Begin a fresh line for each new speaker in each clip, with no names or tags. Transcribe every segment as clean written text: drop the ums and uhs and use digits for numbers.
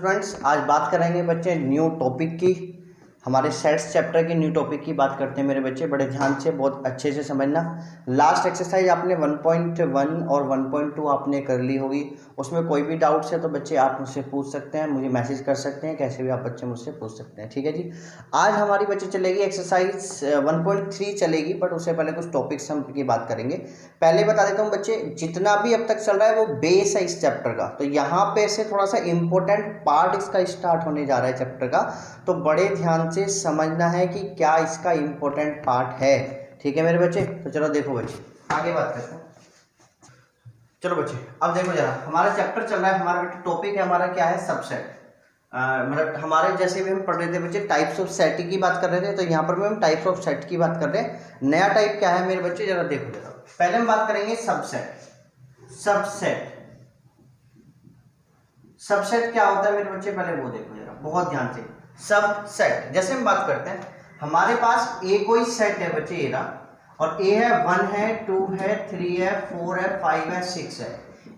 Students, आज बात करेंगे बच्चे न्यू टॉपिक की। हमारे सेट्स चैप्टर के न्यू टॉपिक की बात करते हैं मेरे बच्चे। बड़े ध्यान से बहुत अच्छे से समझना। लास्ट एक्सरसाइज आपने 1.1 और 1.2 आपने कर ली होगी। उसमें कोई भी डाउट्स है तो बच्चे आप मुझसे पूछ सकते हैं, मुझे मैसेज कर सकते हैं, कैसे भी आप बच्चे मुझसे पूछ सकते हैं। ठीक है जी। आज हमारी बच्चे चलेगी एक्सरसाइज 1.3 चलेगी, बट उससे पहले कुछ टॉपिक्स हम की बात करेंगे। पहले बता देता हूँ बच्चे, जितना भी अब तक चल रहा है वो बेस है इस चैप्टर का। तो यहाँ पे से थोड़ा सा इंपॉर्टेंट पार्ट इसका स्टार्ट होने जा रहा है चैप्टर का, तो बड़े ध्यान से समझना है कि क्या इसका इंपॉर्टेंट पार्ट है। ठीक है मेरे बच्चे। तो चलो देखो बच्चे, आगे बात करते हैं। चलो बच्चे, अब देखो जरा, हमारा चैप्टर चल रहा है, हमारा टॉपिक है हमारा क्या है, सबसेट। मतलब हमारे जैसे भी हम पढ़ रहे थे बच्चे, टाइप्स ऑफ सेट की बात कर रहे थे, तो यहाँ पर भी हम टाइप्स ऑफ सेट की बात कर रहे हैं। नया टाइप क्या है मेरे बच्चे, जरा देखो जरा। पहले हम बात करेंगे सबसेट। सबसेट क्या होता है मेरे बच्चे, पहले वो देखो जरा बहुत ध्यान से। सबसेट जैसे हम बात करते हैं, हमारे पास ए कोई सेट है बच्चे, ए रहा, और ए है 1 है 2 है 3 है 4 है 5 है 6 है।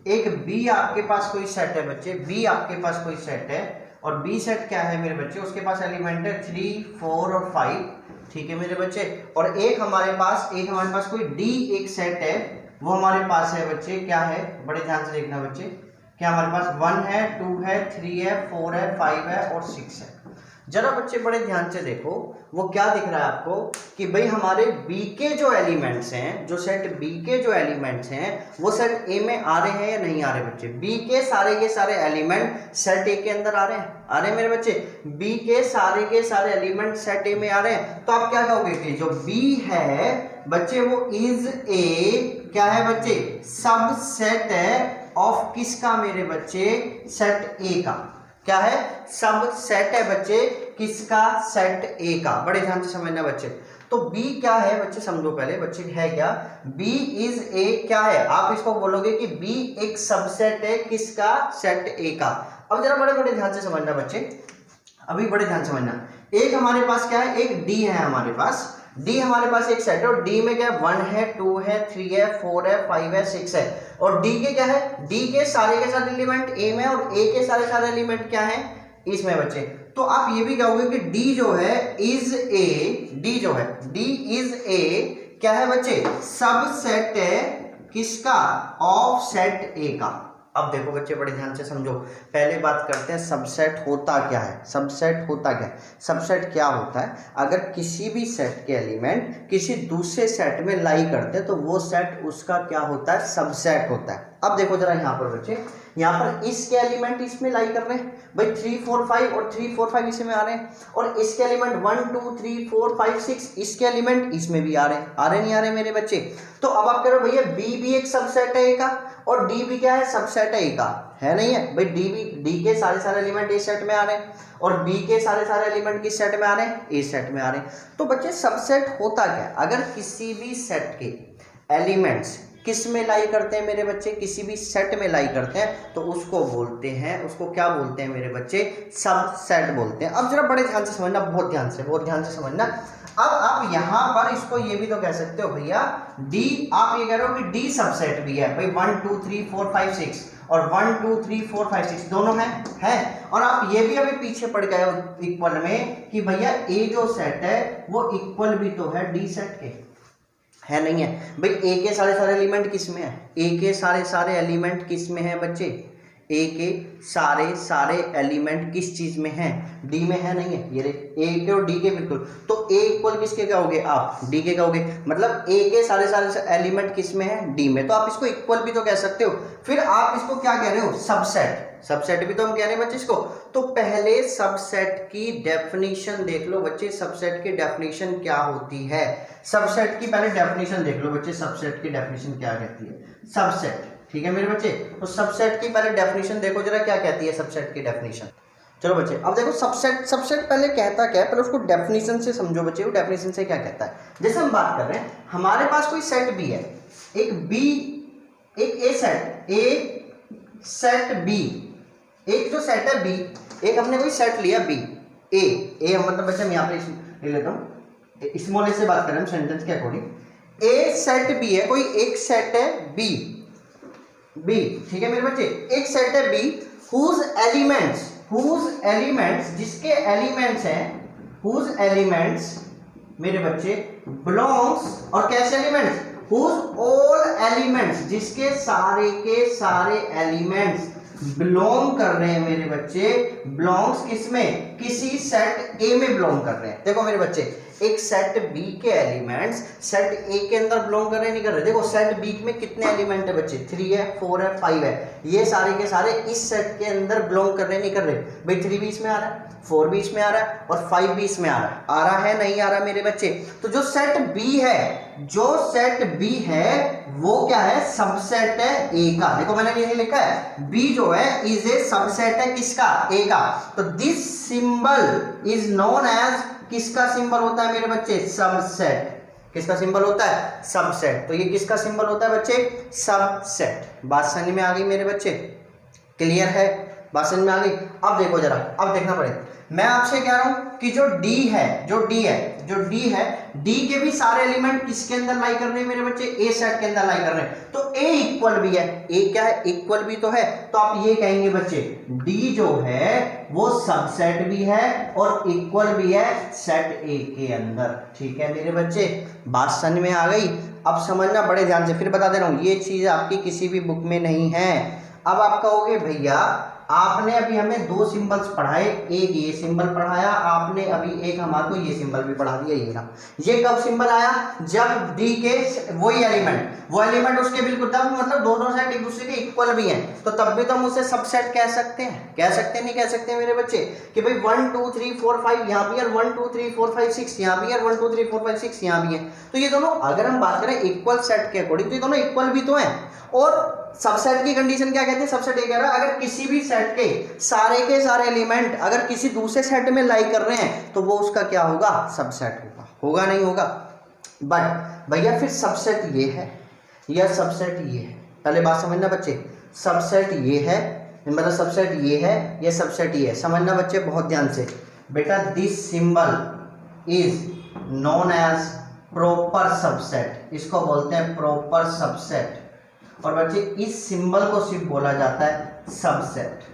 एक बी आपके पास कोई सेट है बच्चे, बी आपके पास कोई सेट है, और बी सेट क्या है मेरे बच्चे, उसके पास एलिमेंट है 3 4 और 5। ठीक है मेरे बच्चे। और एक हमारे पास कोई डी एक सेट है, वो हमारे पास है बच्चे, क्या है, बड़े ध्यान से देखना बच्चे, क्या हमारे पास 1 है 2 है 3 है 4 है 5 है और 6 है। जरा बच्चे बड़े ध्यान से देखो, वो क्या दिख रहा है आपको कि भाई हमारे बी के जो एलिमेंट्स हैं, जो सेट बी के जो एलिमेंट्स हैं, वो सेट ए में आ रहे हैं या नहीं आ रहे बच्चे। बी के सारे एलिमेंट सेट ए के अंदर आ रहे हैं मेरे बच्चे। बी के सारे एलिमेंट सेट ए में आ रहे हैं, तो आप क्या कहोगे कि जो बी है बच्चे वो इज ए क्या है बच्चे, सबसेट है ऑफ किसका मेरे बच्चे, सेट ए का। क्या है, सब सेट है बच्चे किसका, सेट ए का। बड़े ध्यान से समझना बच्चे। तो B क्या है बच्चे, समझो पहले बच्चे है क्या, B इज ए क्या है, आप इसको बोलोगे कि B एक सबसेट है किसका, सेट ए का। अब जरा बड़े ध्यान से समझना बच्चे, अभी बड़े ध्यान से समझना। एक हमारे पास क्या है, एक D है हमारे पास, D हमारे पास एक सेट है, और D में क्या है, 1 है 2 है 3 है 4 है 5 है 6 है। और D के क्या है, D के सारे एलिमेंट A में, और A के सारे एलिमेंट क्या है, इसमें बच्चे। तो आप ये भी कहोगे कि D जो है इज ए, D जो है D इज ए क्या है बच्चे, सबसेट है किसका, ऑफ सेट A का। अब देखो बच्चे बड़े ध्यान से समझो, पहले बात करते हैं सबसेट होता क्या है। सबसेट होता क्या है, सबसेट क्या होता है, अगर किसी भी सेट के एलिमेंट किसी दूसरे सेट में लाई करते हैं तो वो सेट उसका क्या होता है, सबसेट होता है। अब देखो जरा यहाँ पर बच्चे, यहाँ पर इसके एलिमेंट इसमें लाई कर रहे हैं भाई, 3 4 5 और 3 4 5 इसमें आ रहे हैं, और इसके एलिमेंट 1 2 3 4 5 6 इसके एलिमेंट इसमें भी आ रहे हैं, नहीं आ रहे मेरे बच्चे। तो अब आप कह रहे हो भैया बी भी एक सबसेट है ए का, और डी भी क्या है, सबसेट है ए का, है नहीं है भाई। डी के सारे एलिमेंट ए सेट में आ रहे हैं, और बी के सारे एलिमेंट किस सेट में आ रहे हैं, ए सेट में आ रहे हैं। तो बच्चे सबसेट होता क्या है, अगर किसी भी सेट के एलिमेंट्स किस में लाई करते हैं मेरे बच्चे, किसी भी सेट में लाई करते हैं, तो उसको बोलते हैं, उसको क्या बोलते हैं मेरे बच्चे, सबसेट बोलते हैं। अब जरा बड़े ध्यान से समझना, बहुत ध्यान से समझना। अब आप यहां पर इसको ये भी तो कह सकते हो भैया डी, आप ये कह रहे हो कि डी सबसेट भी है भाई, 1 2 3 4 5 6, और 1 2 3 4 5 6 दोनों है। और आप ये भी अभी पीछे पड़ गए हो इक्वल में कि भैया ए जो सेट है वो इक्वल भी तो है डी सेट के, है नहीं है भाई। ए के सारे एलिमेंट किस में है, ए के सारे एलिमेंट किस में है बच्चे, ए के सारे एलिमेंट किस चीज में है, डी में है नहीं है। ये ए के और डी के बिल्कुल, तो ए इक्वल किसके कहोगे आप, डी के कहोगे, मतलब ए के सारे एलिमेंट किस में है, डी में। तो आप इसको इक्वल भी तो कह सकते हो। फिर आप इसको क्या कह रहे हो, सबसेट भी तो हम कह रहे हैं बच्चे इसको। तो पहले सबसेट की डेफिनेशन देख लो बच्चे, सबसेट की डेफिनेशन क्या होती है, सबसेट की पहले डेफिनेशन देख लो बच्चे, सबसेट की डेफिनेशन क्या कहती है, सबसेट। ठीक है मेरे बच्चे, तो सबसेट की पहले डेफिनेशन देखो जरा, क्या कहती है सबसेट की डेफिनेशन। चलो बच्चे, अब देखो सबसेट पहले कहता क्या है, पहले उसको डेफिनेशन से समझो बच्चे, वो डेफिनेशन से क्या कहता है। जैसे हम बात कर रहे हैं, हमारे पास कोई सेट बी है, एक बी, एक ए सेट बी, एक जो सेट है बी, एक हमने कोई सेट लिया बी, ए मतलब बच्चे मैं यहाँ पे ले लेता हूँ, स्मॉल ए से बात कर रहे हैं सेंटेंस के अकॉर्डिंग। ए सेट बी है, कोई एक सेट है बी, ठीक है मेरे बच्चे, एक सेट है बी हुज हुज एलिमेंट्स, जिसके एलिमेंट्स हैं, हुज एलिमेंट्स मेरे बच्चे बिलोंग्स, और कैसे एलिमेंट्स, हुज ऑल एलिमेंट्स, जिसके सारे के सारे एलिमेंट्स बिलोंग कर रहे हैं मेरे बच्चे, बिलोंग्स किसमें, किसी सेट ए में बिलोंग कर रहे हैं। देखो मेरे बच्चे, एक सेट बी के एलिमेंट्स सेट ए के अंदर बिलोंग कर रहे हैं, नहीं कर रहे। देखो सेट बी में कितने एलिमेंट है बच्चे, 3 है, 4 है, 5 है, ये सारे के सारे इस सेट के अंदर बिलोंग कर रहे हैं, नहीं कर रहे भाई। 3 भी इसमें आ रहा है, 4 भी इसमें आ रहा है और 5 भी इसमें आ रहा है नहीं आ रहा मेरे बच्चे। तो जो सेट बी है, जो सेट बी है वो क्या है, सबसेट है ए का। देखो मैंने यही लिखा है, बी जो है इज ए सबसेट है किसका, ए का। तो this symbol is known as, किसका सिंबल होता है मेरे बच्चे, सबसेट। किसका सिंबल होता है, सबसेट। तो ये किसका सिंबल होता है बच्चे, सबसेट। बात समझ में आ गई मेरे बच्चे, क्लियर है, बात समझ में आ गई। अब देखो जरा, अब देखना पड़ेगा, मैं आपसे कह रहा हूं कि जो डी है, डी के भी सारे एलिमेंट किसके अंदर लाई कर रहे हैं मेरे बच्चे, ए सेट के अंदर लाई कर रहे हैं। तो ए इक्वल भी है, ए क्या है, इक्वल भी तो है। तो आप ये कहेंगे बच्चे, डी जो है वो सबसेट भी है और इक्वल भी है सेट ए के अंदर। ठीक है मेरे बच्चे, बात समझ में आ गई। अब समझना बड़े ध्यान से, फिर बता दे रहा हूं, ये चीज आपकी किसी भी बुक में नहीं है। अब आप कहोगे भैया आपने अभी हमें 2 सिंबल्स पढ़ाए, एक ये सिंबल पढ़ाया आपने, अभी एक हमारे को ये सिंबल भी पढ़ा दिया, ये ना। ये कब सिंबल आया, जब डी के वही एलिमेंट, वो एलिमेंट उसके बिल्कुल, तब मतलब दोनों सेट एक दूसरे के इक्वल भी हैं, तो तब भी तो हम उसे सबसेट कह सकते हैं। कह सकते हैं नहीं कह सकते मेरे बच्चे, कि भाई 1 2 3 4 5 यहाँ भी है, 1 2 3 4 5 6 यहाँ भी है, 1 2 3 4 5 6 यहाँ भी है। तो ये दोनों अगर हम बात करें इक्वल सेट के अकॉर्डिंग, तो ये दोनों इक्वल भी तो हैं। और सबसेट की कंडीशन क्या कहते हैं, सबसेट ये कह रहा है अगर किसी भी सेट के सारे एलिमेंट अगर किसी दूसरे सेट में लाई कर रहे हैं तो वो उसका क्या होगा, सबसेट होगा। होगा नहीं होगा। बट भैया फिर सबसेट ये है या सबसेट ये है, पहले बात समझना बच्चे, सबसेट ये है मतलब सबसेट ये है या सबसेट ये है, समझना बच्चे बहुत ध्यान से। बेटा this symbol is known as proper subset, इसको बोलते हैं प्रॉपर सबसेट। और बच्चे इस सिंबल को सिर्फ बोला जाता है सबसेट।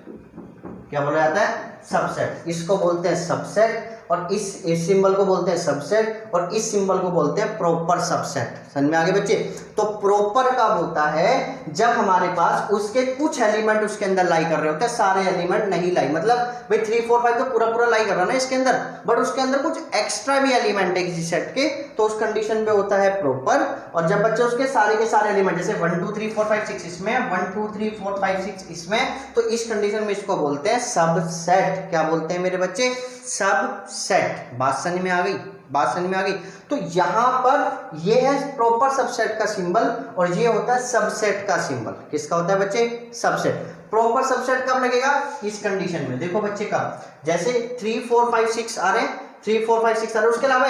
क्या बोला जाता है, सबसेट। इसको बोलते हैं सबसेट और इस सिंबल को बोलते हैं सबसेट और इस सिंबल को बोलते हैं प्रॉपर सबसेट। समझ में आ गए बच्चे। तो प्रॉपर कब होता है, जब हमारे पास उसके कुछ एलिमेंट उसके अंदर लाई कर रहे होते हैं, सारे एलिमेंट नहीं लाई, मतलब भाई 3 4 5 तो पूरा लाई कर रहा है ना इसके अंदर, बट उसके अंदर कुछ एक्स्ट्रा भी एलिमेंट है किसी सेट के, तो उस कंडीशन पे होता है प्रॉपर। और जब बच्चे उसके सारे एलिमेंट जैसे 1 2 3 4 5 6 इसमें, 1 2 3 4 5 6 इसमें, तो इस कंडीशन में इसको बोलते हैं सबसेट। क्या बोलते हैं मेरे बच्चे, सबसेट। बात समझ में आ गई, बात समझ में आ गई। तो यहां पर ये है प्रॉपर सबसेट का सिंबल और ये होता है सबसेट का सिंबल। किसका होता है बच्चे, सबसेट। प्रॉपर सबसेट कब लगेगा, इस कंडीशन में। देखो बच्चे कब, जैसे 3 4 5 6 आ रहे हैं, 3 4 5 6 आ रहे हैं, उसके अलावा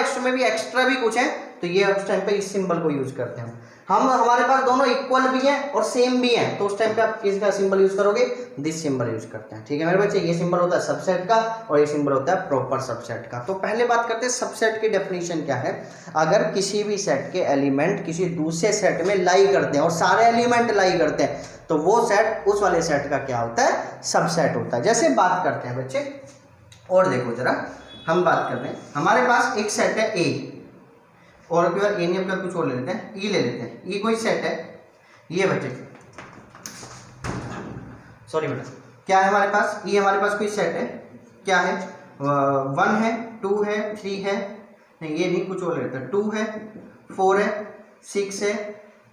एक्स्ट्रा भी कुछ है, तो ये उस टाइम पे इस सिंबल को यूज करते हैं हम। हमारे पास दोनों इक्वल भी हैं और सेम भी हैं, तो उस टाइम पे आप किसका सिंबल यूज करोगे, दिस सिंबल यूज करते हैं। ठीक है मेरे बच्चे, ये सिंबल होता है सबसेट का और ये सिंबल होता है प्रॉपर सबसेट का। तो पहले बात करते हैं सबसेट की डेफिनेशन क्या है। अगर किसी भी सेट के एलिमेंट किसी दूसरे सेट में लाई करते हैं और सारे एलिमेंट लाई करते हैं, तो वो सेट उस वाले सेट का क्या होता है, सबसेट होता है। जैसे बात करते हैं बच्चे, और देखो जरा, हम बात कर रहे हैं, हमारे पास एक सेट है ए, और ए नहीं अपना कुछ और ले लेते हैं, ई ले लेते हैं। ये कोई सेट है, ये बच्चे सॉरी बेटा, क्या है हमारे पास, ये हमारे पास कोई सेट है, क्या है, 1 है, 2 है, 3 है, नहीं ये नहीं, कुछ और ले लेते हैं, 2 है, 4 है, 6 है,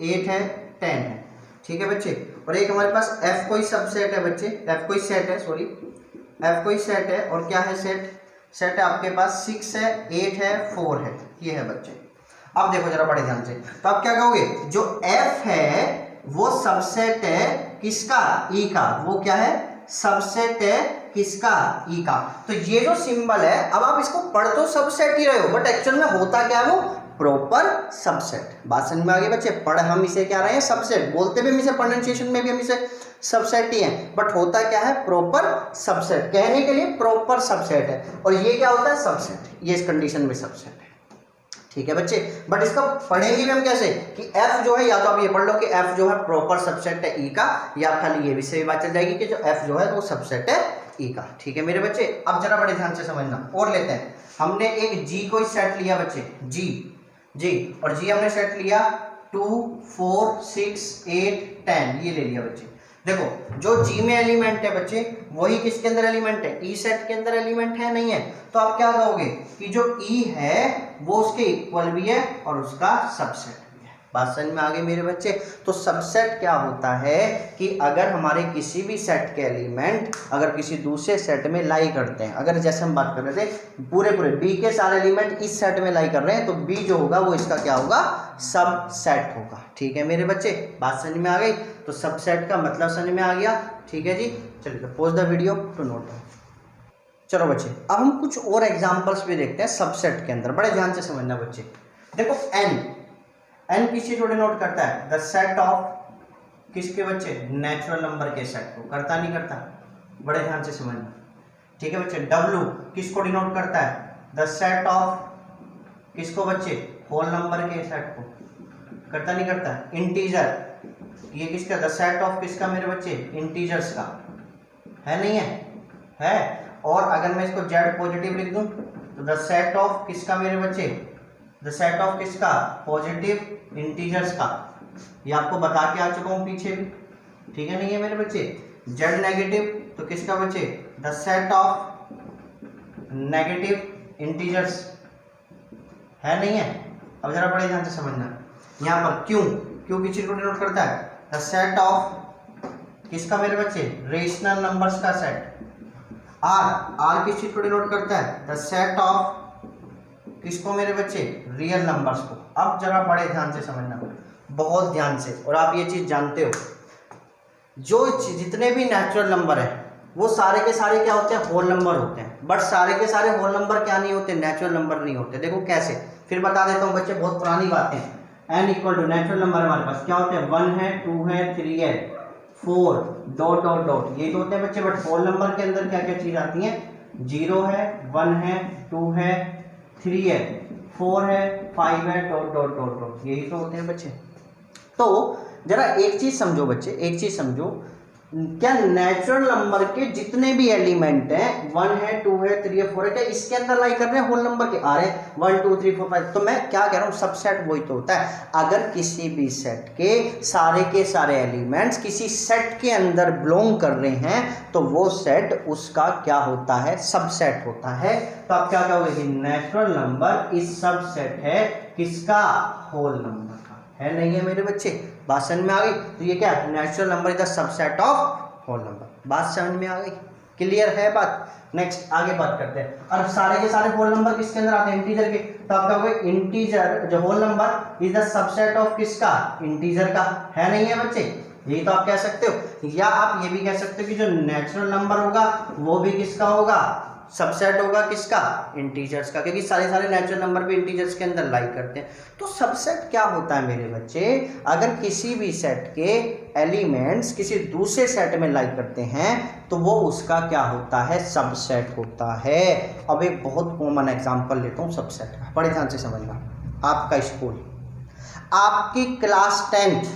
8 है, 10 है। ठीक है बच्चे। और एक हमारे पास एफ कोई सबसेट है बच्चे, एफ कोई सेट है, सॉरी एफ कोई सेट है, और क्या है सेट है आपके पास 6 है, 8 है, 4 है, ये है बच्चे। अब देखो जरा बड़े ध्यान से, तो आप क्या कहोगे, जो एफ है वो सबसेट है किसका, ई का। वो क्या है, सबसेट है किसका, ई का। तो ये जो सिंबल है, अब आप इसको पढ़ तो सबसेट ही रहे हो, बट एक्चुअल में होता क्या है, वो प्रॉपर सबसेट। बात समझ में आ गई बच्चे। पढ़ हम इसे क्या रहे हैं, सबसेट बोलते भी हम इसे, प्रोनाउंसिएशन में भी हम इसे सबसेट ही है, बट होता क्या है, प्रॉपर सबसेट। कहने के लिए प्रॉपर सबसेट है, और ये क्या होता है, सबसेट। ये इस कंडीशन में सबसेट है। ठीक है बच्चे। बट इसका पढ़ेंगे भी हम कैसे, कि एफ जो है, या तो आप ये पढ़ लो कि एफ जो है प्रॉपर सबसेट है ई का, या खाली ये भी सही बात चल जाएगी कि जो एफ जो है वो सबसेट है ई का। ठीक है मेरे बच्चे, अब जरा बड़े ध्यान से समझना और लेते हैं। हमने एक जी कोई सेट लिया बच्चे, जी और जी हमने सेट लिया 2 4 6 8 10 ये ले लिया बच्चे। देखो जो जी में एलिमेंट है बच्चे वही किसके अंदर एलिमेंट है, ई सेट के अंदर एलिमेंट है नहीं है, तो आप क्या कहोगे कि जो ई है वो उसके इक्वल भी है और उसका सबसेट। बात समझ में आ गई मेरे बच्चे। तो सबसेट क्या होता है कि अगर हमारे किसी भी सेट के एलिमेंट अगर किसी दूसरे सेट में लाई करते हैं, अगर जैसे हम बात कर रहे थे पूरे बी के सारे एलिमेंट इस सेट में लाई कर रहे हैं तो बी जो होगा वो इसका क्या होगा, सबसेट होगा। ठीक है मेरे बच्चे, बात समझ में आ गई। तो सबसेट का मतलब समझ में आ गया। ठीक है जी, चलिए तो pause the video to note. चलो बच्चे अब हम कुछ और एग्जांपल्स भी देखते हैं सबसेट के अंदर, बड़े ध्यान से समझना बच्चे। देखो एन किस चीज थोड़ी नोट करता है, द सेट ऑफ किसके बच्चे, नेचुरल नंबर के सेट को, करता नहीं करता, बड़े ध्यान से समझना। ठीक है बच्चे, डब्ल्यू किसको डिनोट करता है, द सेट ऑफ किसको बच्चे, होल नंबर के सेट को, करता नहीं करता। इंटीजर ये किसका, द सेट ऑफ किसका मेरे बच्चे, इंटीजर्स का, है नहीं है। और अगर मैं इसको जेड पॉजिटिव लिख दूं तो द सेट ऑफ किसका मेरे बच्चे, द सेट ऑफ किसका, पॉजिटिव इंटीजर्स का। ये आपको बता के आ चुका हूं पीछे भी। ठीक है नहीं है मेरे बच्चे। जेड नेगेटिव तो किसका बच्चे, the set of negative integers, है नहीं है। अब जरा बड़े ध्यान से समझना, यहाँ पर क्यों किस चीज को डिनोट करता है, द सेट ऑफ किसका मेरे बच्चे, रेशनल नंबर्स का सेट। आर किस चीज को डिनोट करता है, द सेट ऑफ किसको मेरे बच्चे, रियल नंबर्स को। अब जरा बड़े ध्यान से समझना, बहुत ध्यान से, और आप ये चीज जानते हो जो जितने भी नेचुरल नंबर है वो सारे के सारे क्या होते हैं, होल नंबर होते हैं। बट सारे के सारे होल नंबर क्या नहीं होते, नेचुरल नंबर नहीं होते। देखो कैसे, फिर बता देता हूँ बच्चे, बहुत पुरानी बातें। N equal to natural number हमारे पास क्या होते हैं, 1 है 2 है 3 है 4 डॉट डॉट डॉट, ये तो होते हैं बच्चे। बट होल नंबर के अंदर क्या क्या चीज आती है, 0 है 1 है 2 है 3 है 4 है 5 है डॉट डॉट डॉट डॉट, यही तो होते हैं बच्चे। तो जरा एक चीज समझो बच्चे, एक चीज समझो, क्या नेचुरल नंबर के जितने भी एलिमेंट हैं 1 है 2 है 3 है 4 है, क्या इसके अंदर लाई कर रहे हैं होल नंबर के, आ रहे 1 2 3 4 5। तो मैं क्या कह रहा हूं, सबसेट वही तो होता है। अगर किसी भी सेट के सारे एलिमेंट्स किसी सेट के अंदर बिलोंग कर रहे हैं तो वो सेट उसका क्या होता है, सबसेट होता है। तो आप क्या कहोगे कि नेचुरल नंबर इस सबसेट है किसका, होल नंबर का, है नहीं है मेरे बच्चे। बात समझ में आ गई। तो ये क्या है, natural number is the subset of whole number. बात समझ में आ गई, क्लियर है बात। नेक्स्ट आगे बात करते हैं। और सारे के सारे होल नंबर किसके अंदर आते हैं, इंटीजर के। तो आप कहोगे इंटीजर जो whole number is the subset of किसका, इंटीजर का, है नहीं है बच्चे। यही तो आप कह सकते हो, या आप ये भी कह सकते हो कि जो नेचुरल नंबर होगा वो भी किसका होगा, सबसेट होगा किसका, इंटीजर्स का, क्योंकि सारे नेचुरल नंबर भी इंटीजर्स के अंदर लाई करते हैं। तो सबसेट क्या होता है मेरे बच्चे, अगर किसी भी सेट के एलिमेंट्स किसी दूसरे सेट में लाई करते हैं तो वो उसका क्या होता है, सबसेट होता है। अब एक बहुत कॉमन एग्जांपल लेता हूँ सबसेट का, बड़े ध्यान से समझना। आपका स्कूल, आपकी क्लास 10th,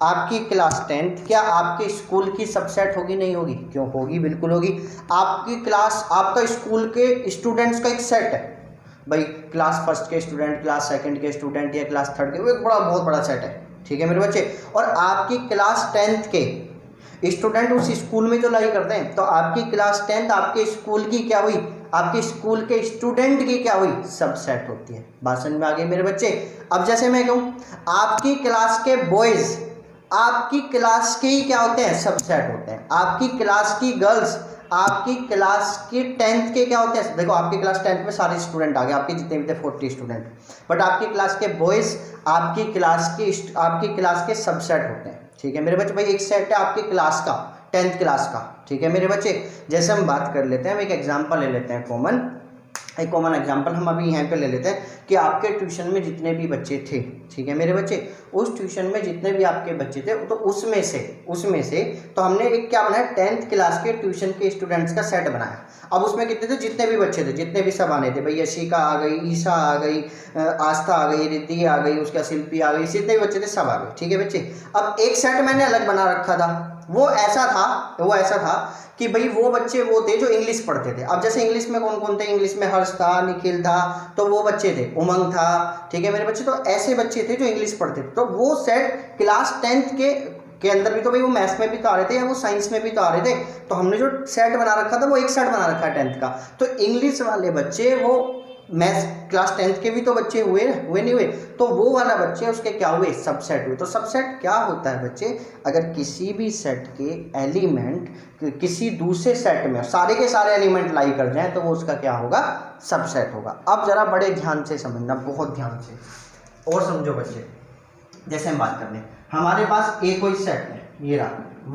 आपकी क्लास 10th क्या आपके स्कूल की सबसेट होगी, नहीं होगी, क्यों होगी, बिल्कुल होगी। आपकी क्लास, आपका स्कूल के स्टूडेंट्स का एक सेट है भाई, क्लास फर्स्ट के स्टूडेंट, क्लास सेकंड के स्टूडेंट या क्लास थर्ड के, वो एक बहुत बड़ा सेट है। ठीक है मेरे बच्चे। और आपकी क्लास 10th के स्टूडेंट उस स्कूल में जो लाई करते हैं, तो आपकी क्लास 10th आपके स्कूल की क्या हुई, आपके स्कूल के स्टूडेंट की क्या हुई, सबसेट होती है। बात समझ में आ गई मेरे बच्चे। अब जैसे मैं कहूँ आपकी क्लास के बॉयज आपकी क्लास के ही क्या होते हैं, सबसेट होते हैं। आपकी क्लास की गर्ल्स आपकी क्लास की 10th के क्या होते हैं, देखो आपकी क्लास 10th में सारे स्टूडेंट आ गए, आपके जितने भी थे 40 स्टूडेंट, बट आपकी क्लास के बॉयज आपकी क्लास के सबसेट होते हैं। ठीक है मेरे बच्चे। भाई एक सेट है आपकी क्लास का, 10th क्लास का। ठीक है मेरे बच्चे। जैसे हम बात कर लेते हैं, हम एक एग्जाम्पल ले लेते हैं, एक कॉमन एग्जाम्पल हम अभी यहाँ पे ले लेते हैं कि आपके ट्यूशन में जितने भी बच्चे थे, ठीक है मेरे बच्चे, उस ट्यूशन में जितने भी आपके बच्चे थे तो उसमें से तो हमने एक क्या बनाया, 10th क्लास के ट्यूशन के स्टूडेंट्स का सेट बनाया। अब उसमें कितने थे, जितने भी बच्चे थे, जितने भी सब आने थे भाई, यशिका आ गई, ईशा आ गई, आस्था आ गई, रिद्धि आ गई, उसका शिल्पी आ गई, जितने भी बच्चे थे सब आ गए। ठीक है बच्चे। अब एक सेट मैंने अलग बना रखा था, वो ऐसा था कि भाई वो बच्चे वो थे जो इंग्लिश पढ़ते थे। अब जैसे इंग्लिश में कौन कौन थे, इंग्लिश में हर्ष था, निखिल था, तो वो बच्चे थे, उमंग था, ठीक है मेरे बच्चे। तो ऐसे बच्चे थे जो इंग्लिश पढ़ते थे। तो वो सेट क्लास 10th के अंदर भी तो भाई वो मैथ्स में भी तो आ रहे थे या वो साइंस में भी तो आ रहे थे। तो हमने जो सेट बना रखा था वो एक सेट बना रखा है 10th का। तो इंग्लिश वाले बच्चे वो मैथ्स क्लास 10th के भी तो बच्चे हुए नहीं हुए, तो वो वाला बच्चे उसके क्या हुए, सबसेट हुए। तो सबसेट क्या होता है बच्चे, अगर किसी भी सेट के एलिमेंट किसी दूसरे सेट में सारे के सारे एलिमेंट लाई कर जाएं तो वो उसका क्या होगा, सबसेट होगा। अब जरा बड़े ध्यान से समझना, बहुत ध्यान से और समझो बच्चे। जैसे हम बात कर रहे हैं, हमारे पास ए कोई सेट है, ये रहा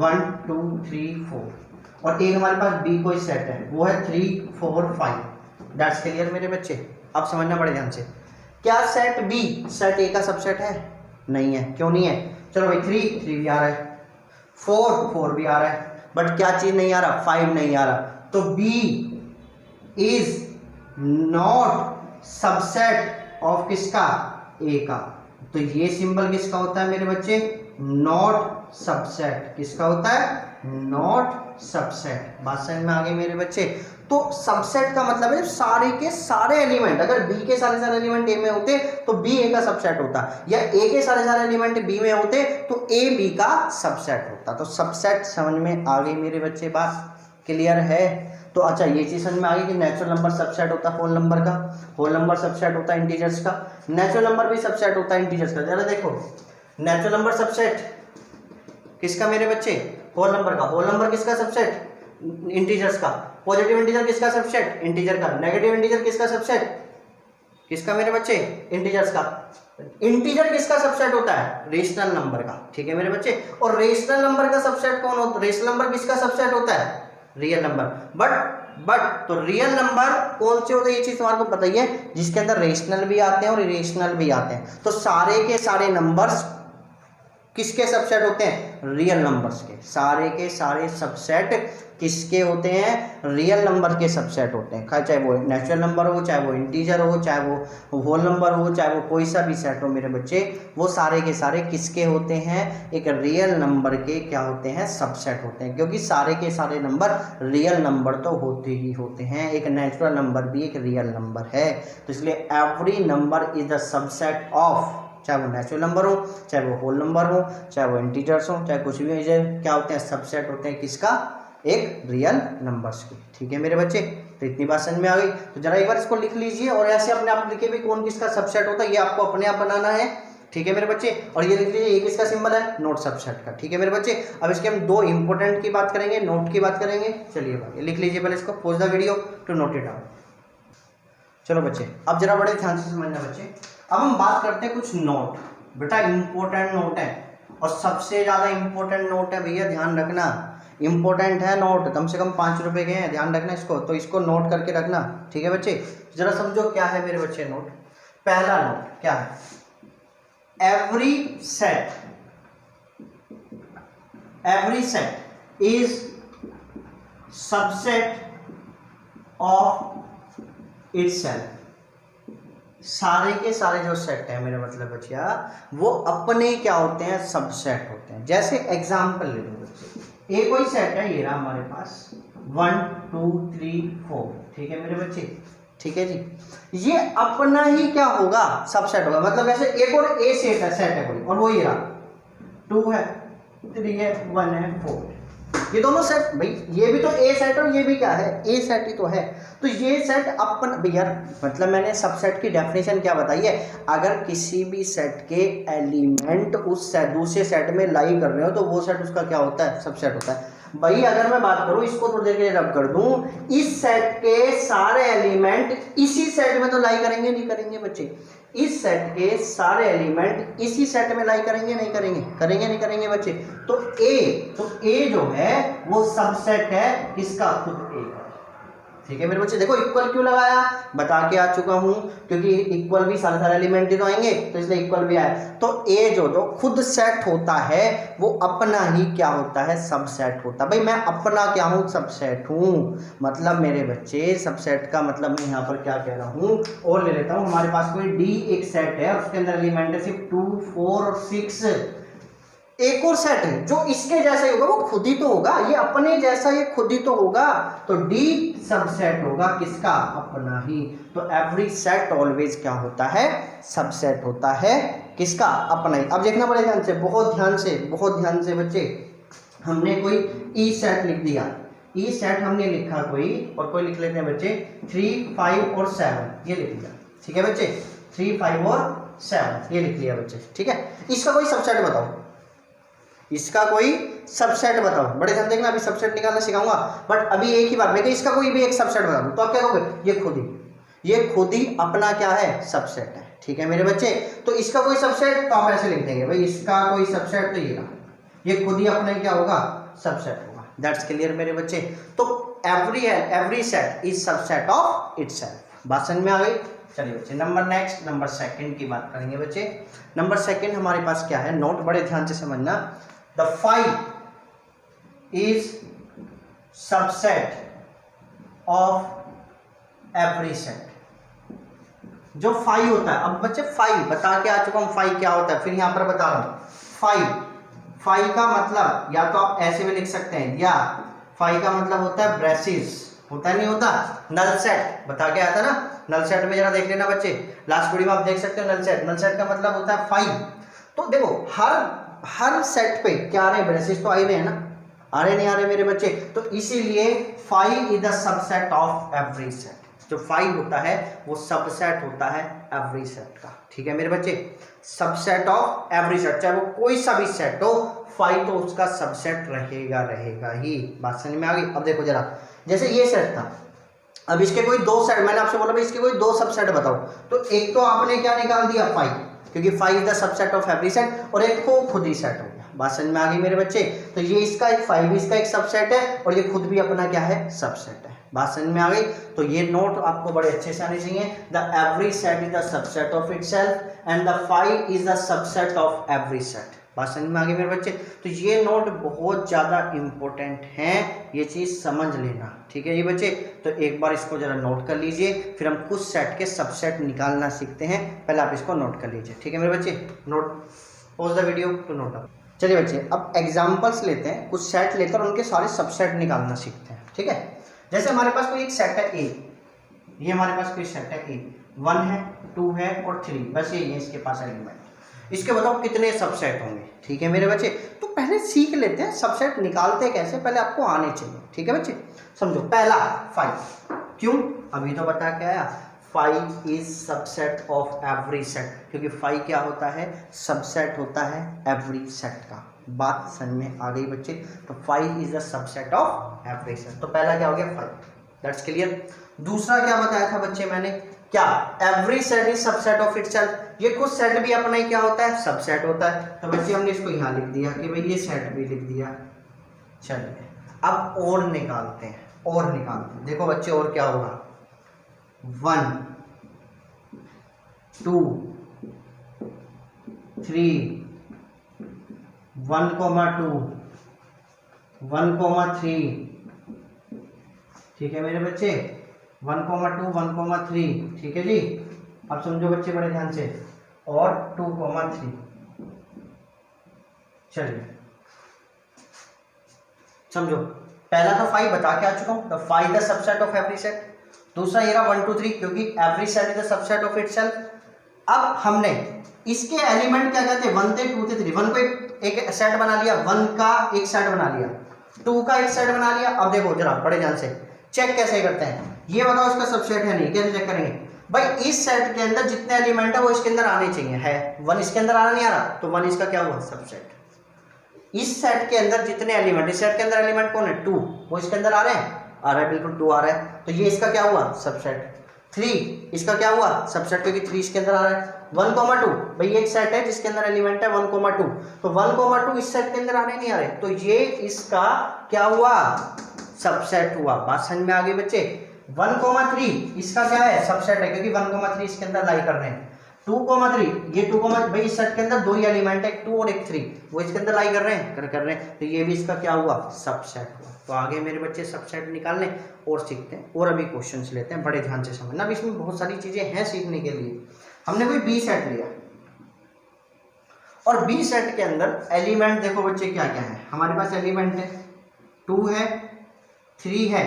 1 2 3 4, और एक हमारे पास बी कोई सेट है, वो है 3 4 5। दैट्स क्लियर मेरे बच्चे। अब समझना बड़े ध्यान से, क्या सेट बी सेट ए का सबसेट है? नहीं है। क्यों नहीं है? चलो भाई 3 भी आ रहा है, 4 भी आ रहा है, बट क्या चीज नहीं आ रहा, 5 नहीं आ रहा। तो B is not subset of किसका, ए का। तो ये सिंबल किसका होता है मेरे बच्चे, नॉट सबसेट। किसका होता है, नॉट सबसेट। बात समझ में आ गई मेरे बच्चे। तो सबसेट का मतलब है सारे के सारे एलिमेंट, अगर बी के सारे एलिमेंट ए में होते तो बी ए का सबसेट होता, या ए के सारे एलिमेंट बी में होते तो ए बी का सबसेट होता। तो सबसेट समझ में आ गई मेरे बच्चे, बात क्लियर है। तो अच्छा ये चीज समझ में आ गई कि नेचुरल नंबर सबसेट होता है होल नंबर का, होल नंबर सबसेट होता है इंटीजर्स का, नेचुरल नंबर भी सबसेट होता है इंटीजर्स का। जरा देखो, नेचुरल नंबर सबसेट किसका मेरे बच्चे, होल नंबर का। होल नंबर किसका सबसेट, इंटीजर्स का। पॉजिटिव इंटीजर किसका सबसेट, इंटीजर का। नेगेटिव इंटीजर किसका सबसेट, किसका मेरे बच्चे, इंटीजर्स का। इंटीजर किसका सबसेट होता है, रेशनल नंबर का, ठीक है मेरे बच्चे। और रेशनल नंबर का सबसेट कौन होता है, रेशनल नंबर किसका सबसेट होता है, रियल नंबर। बट तो रियल नंबर कौन से होते हैं, ये चीज तुम्हारे को पता ही है, जिसके अंदर रेशनल भी आते हैं और इरेशनल भी आते हैं। तो सारे के सारे नंबर्स किसके सबसेट होते हैं, रियल नंबर्स के। सारे के सारे सबसेट किसके होते हैं, रियल नंबर के सबसेट होते हैं। चाहे वो नेचुरल नंबर हो, चाहे वो इंटीजर हो, चाहे वो होल नंबर हो, चाहे वो कोई सा भी सेट हो मेरे बच्चे, वो सारे के सारे किसके होते हैं, एक रियल नंबर के क्या होते हैं, सबसेट होते हैं। क्योंकि सारे के सारे नंबर रियल नंबर तो होते ही होते हैं, एक नेचुरल नंबर भी एक रियल नंबर है। तो इसलिए every number is the subset of, चाहे वो नेचुरल नंबर हो, चाहे वो होल नंबर हो, चाहे वो इंटीजर्स हो, चाहे कुछ भी हो, क्या होते हैं, सबसेट होते हैं किसका, एक रियल नंबर्स के। ठीक है मेरे बच्चे, तो इतनी बात समझ में आ गई। तो जरा एक बार इसको लिख लीजिए और ऐसे अपने आप लिखे भी कौन किसका सबसेट होता है, ये आपको अपने आप बनाना है। ठीक है मेरे बच्चे, और ये लिख लीजिए ये किसका सिंबल है, नोट सबसेट का। ठीक है मेरे बच्चे, अब इसके हम दो इंपॉर्टेंट की बात करेंगे, नोट की बात करेंगे। चलिए भाई लिख लीजिए पहले इसको, pause the video to note it down. चलो बच्चे, अब जरा बड़े ध्यान से समझना बच्चे। अब हम बात करते हैं कुछ नोट, बेटा इंपॉर्टेंट नोट है, और सबसे ज्यादा इंपॉर्टेंट नोट है भैया, ध्यान रखना। इंपॉर्टेंट है नोट, कम से कम 5 रुपए के हैं, ध्यान रखना इसको। तो इसको नोट करके रखना, ठीक है बच्चे। जरा समझो क्या है मेरे बच्चे नोट। पहला नोट क्या है, every set is subset of itself. सारे के सारे जो सेट है मेरा मतलब बच्चिया, वो अपने क्या होते हैं, सबसेट होते हैं। जैसे एग्जांपल ले लो बच्चे, ए कोई सेट है, ये रहा हमारे पास 1 2 3 4, ठीक है मेरे बच्चे, ठीक है जी। ये अपना ही क्या होगा, सबसेट होगा। मतलब ऐसे एक और ए सेट है कोई, और वो ये रहा 2 है, 3 है, 1 है, 4, ये दोनों सेट, भाई ये भी तो ए सेट और ये भी क्या है, ए सेट ही तो है। तो ये सेट अपन भैया, मतलब मैंने सबसेट की डेफिनेशन क्या बताई है, अगर किसी भी सेट के एलिमेंट उस दूसरे सेट में लाई कर रहे हो तो वो सेट उसका क्या होता है, सबसेट होता है। भाई अगर मैं बात करूं, इसको थोड़ी देर के लिए रब कर दूं, इस सेट के सारे एलिमेंट इसी सेट में तो लाई करेंगे, नहीं करेंगे बच्चे। इस सेट के सारे एलिमेंट इसी सेट में लाई करेंगे, नहीं करेंगे, करेंगे नहीं करेंगे बच्चे। तो ए जो है वो सबसेट है किसका, खुद ए का। ठीक है मेरे बच्चे, देखो इक्वल क्यों लगाया, बता के आ चुका हूं, क्योंकि इक्वल भी सारे एलिमेंट ही तो आएंगे, तो इसलिए इक्वल भी आया। तो ए जो खुद सेट होता है वो अपना ही क्या होता है, सबसेट होता है। भाई मैं अपना क्या हूं, सबसेट हूं। मतलब मेरे बच्चे सबसेट का मतलब मैं यहाँ पर क्या कह रहा हूं, और ले लेता हूं। हमारे पास कोई डी एक सेट है, उसके अंदर एलिमेंट है सिर्फ 2 4 और 6, एक और सेट है जो इसके जैसा ही होगा, वो खुद ही तो होगा, ये अपने जैसा ये खुद ही तो होगा, तो डी सबसेट होगा किसका, अपना ही। तो एवरी सेट ऑलवेज क्या होता है, सबसेट होता है किसका, अपना ही। अब देखना पड़ेगा ध्यान से, बहुत ध्यान से बच्चे, हमने कोई ई सेट लिख दिया, ई सेट हमने लिखा कोई, और कोई लिख लेते हैं बच्चे 3, 5 और 7, ये लिख दिया, ठीक है बच्चे, 3, 5 और 7 ये लिख लिया बच्चे, ठीक है। इसका कोई सबसेट बताओ, इसका कोई सबसेट बताओ, बड़े ध्यान देखना, अभी सबसेट निकालना सिखाऊंगा, बट अभी एक ही बात, मैं इसका कोई भी एक सबसेट बता दूं तो आप क्या कहोगे, ये खुद ही अपना क्या है, सबसेट है, ठीक है मेरे बच्चे। तो इसका कोई सबसेट, तो आप ऐसे लिख देंगे भाई, इसका कोई सबसेट तो ये खुद ही अपना क्या होगा, सबसेट होगा। दैट्स क्लियर मेरे बच्चे। तो every set is subset of itself. बात समझ में आ गई। चलिए बच्चे नंबर सेकंड की बात करेंगे बच्चे। नंबर सेकंड हमारे पास क्या है, नोट बड़े ध्यान से समझना। The 5 is subset of every set. जो 5 होता है, अब बच्चे 5 बता के आ चुका हूं 5 क्या होता है, फिर यहां पर बता रहा हूं। 5 का मतलब या तो आप ऐसे भी लिख सकते हैं, या 5 का मतलब होता है ब्रेसिस, होता नहीं होता, नल सेट बता के आया था ना, नल सेट में जरा देख लेना बच्चे, लास्ट वीडियो में आप देख सकते हो नल सेट का मतलब होता है 5। तो देखो हर सेट पे क्या आ रहे हैं, ब्रेसिस तो आ ही रहे हैं ना, आ रहे नहीं आ रहे मेरे बच्चे, तो इसीलिए 5 is the subset of every set. जो 5 होता है वो सबसेट होता है एवरी सेट का, ठीक है मेरे बच्चे, सबसेट ऑफ एवरी सेट, चाहे वो कोई सा भी सेट हो, 5 तो उसका सबसेट रहेगा ही। बात समझ में आ गई। अब देखो जरा, जैसे ये सेट था, अब इसके कोई 2 सेट, मैंने आपसे बोला भाई इसके कोई 2 सबसेट बताओ, तो एक तो आपने क्या निकाल दिया 5, क्योंकि 5 is the subset of every set, और एक को खुद ही सेट हो गया। बात समझ में आ गई मेरे बच्चे। तो ये इसका एक 5 इसका एक सबसेट है, और ये खुद भी अपना क्या है, सबसेट है। बात समझ में आ गई। तो ये नोट आपको बड़े अच्छे से आने चाहिए। The every set is the subset of itself and the 5 is the subset of every set. बात समझ में आ गई मेरे बच्चे। तो ये नोट बहुत ज़्यादा इंपॉर्टेंट है, ये चीज़ समझ लेना, ठीक है ये बच्चे। तो एक बार इसको जरा नोट कर लीजिए, फिर हम कुछ सेट के सबसेट निकालना सीखते हैं, पहले आप इसको नोट कर लीजिए, ठीक है मेरे बच्चे। Note, pause the video to note up. चलिए बच्चे, अब एग्जाम्पल्स लेते हैं, कुछ सेट लेकर उनके सारे सबसेट निकालना सीखते हैं, ठीक है। जैसे हमारे पास कोई एक सेट है ए, ये हमारे पास कोई सेट है ए, 1 है, 2 है और 3, बस ये इसके पास एलिमेंट। इसके बताओ कितने सबसेट होंगे, ठीक है मेरे बच्चे। तो पहले सीख लेते हैं सबसेट निकालते कैसे, पहले आपको आने चाहिए, ठीक है बच्चे। समझो, पहला 5, क्यों, अभी तो बता के आया, 5 is subset of every set, क्योंकि 5 क्या होता है, सबसेट होता है एवरी सेट का। बात समझ में आ गई बच्चे। तो 5 is the subset of every set, तो पहला क्या हो गया 5, दैट्स क्लियर। दूसरा क्या बताया था बच्चे मैंने, क्या, every set is subset of itself, ये कुछ सेट भी अपना ही क्या होता है, सबसेट होता है। तो बच्चे हमने इसको यहाँ लिख दिया कि भाई ये सेट भी लिख दिया। चलिए अब और निकालते हैं, देखो बच्चे और क्या होगा, 1, 2, 3, 1,2, 1,3, ठीक है मेरे बच्चे, 1,2, 1,3, ठीक है जी। अब समझो बच्चे बड़े ध्यान से, और 2,3। चलिए समझो, पहला तो 5 बता के आ चुका हूं, the 5 the subset of every set. दूसरा ये रहा 1, 2, 3, क्योंकि every set is the subset of itself. अब हमने इसके एलिमेंट क्या कहते हैं, 1 थे, 2 थे, 3, 1 को एक सेट बना लिया, 1 का एक सेट बना लिया, 2 का एक सेट बना लिया। अब देखो जरा बड़े ध्यान से, चेक कैसे करते हैं, ये बताओ इसका सबसेट है नहीं, कैसे चेक करेंगे भाई, इस सेट के अंदर जितने एलिमेंट है वो इसके अंदर आने चाहिए, है 1 इसके अंदर आना नहीं आ रहा, तो 1 इसका क्या हुआ, सबसेट। इस सेट के अंदर जितने एलिमेंट, इस सेट के अंदर एलिमेंट कौन है, 2, वो इसके अंदर आ रहे हैं, आ रहा है बिल्कुल 2 आ रहा है, तो ये इसका क्या हुआ, सबसेट। 3 इसका क्या हुआ, सबसेट, क्योंकि 3 इसके अंदर आ रहा है। 1,2 भाई एक सेट है जिसके अंदर एलिमेंट है 1,2, तो 1,2 इस सेट के अंदर आने नहीं आ रहे, तो ये इसका क्या हुआ, सबसेट हुआ। बात समझ में आ गई बच्चे। 1,3 इसका क्या है, सबसेट है, क्योंकि 1,3 इसके अंदर लाई कर रहे हैं। 2,3 ये 2, भाई इस सेट के अंदर 2 ही एलिमेंट है, 2 और एक 3, वो इसके अंदर लाई कर रहे हैं, कर रहे हैं, तो ये भी इसका क्या हुआ, सबसेट हुआ। तो आगे मेरे बच्चे सबसेट निकालने और सीखते हैं, और अभी क्वेश्चंस लेते हैं, बड़े ध्यान से समझना, अब इसमें बहुत सारी चीजें हैं सीखने के लिए। हमने कोई बी सेट लिया और बी सेट के अंदर एलिमेंट देखो बच्चे क्या क्या है, हमारे पास एलिमेंट है 2 है, 3 है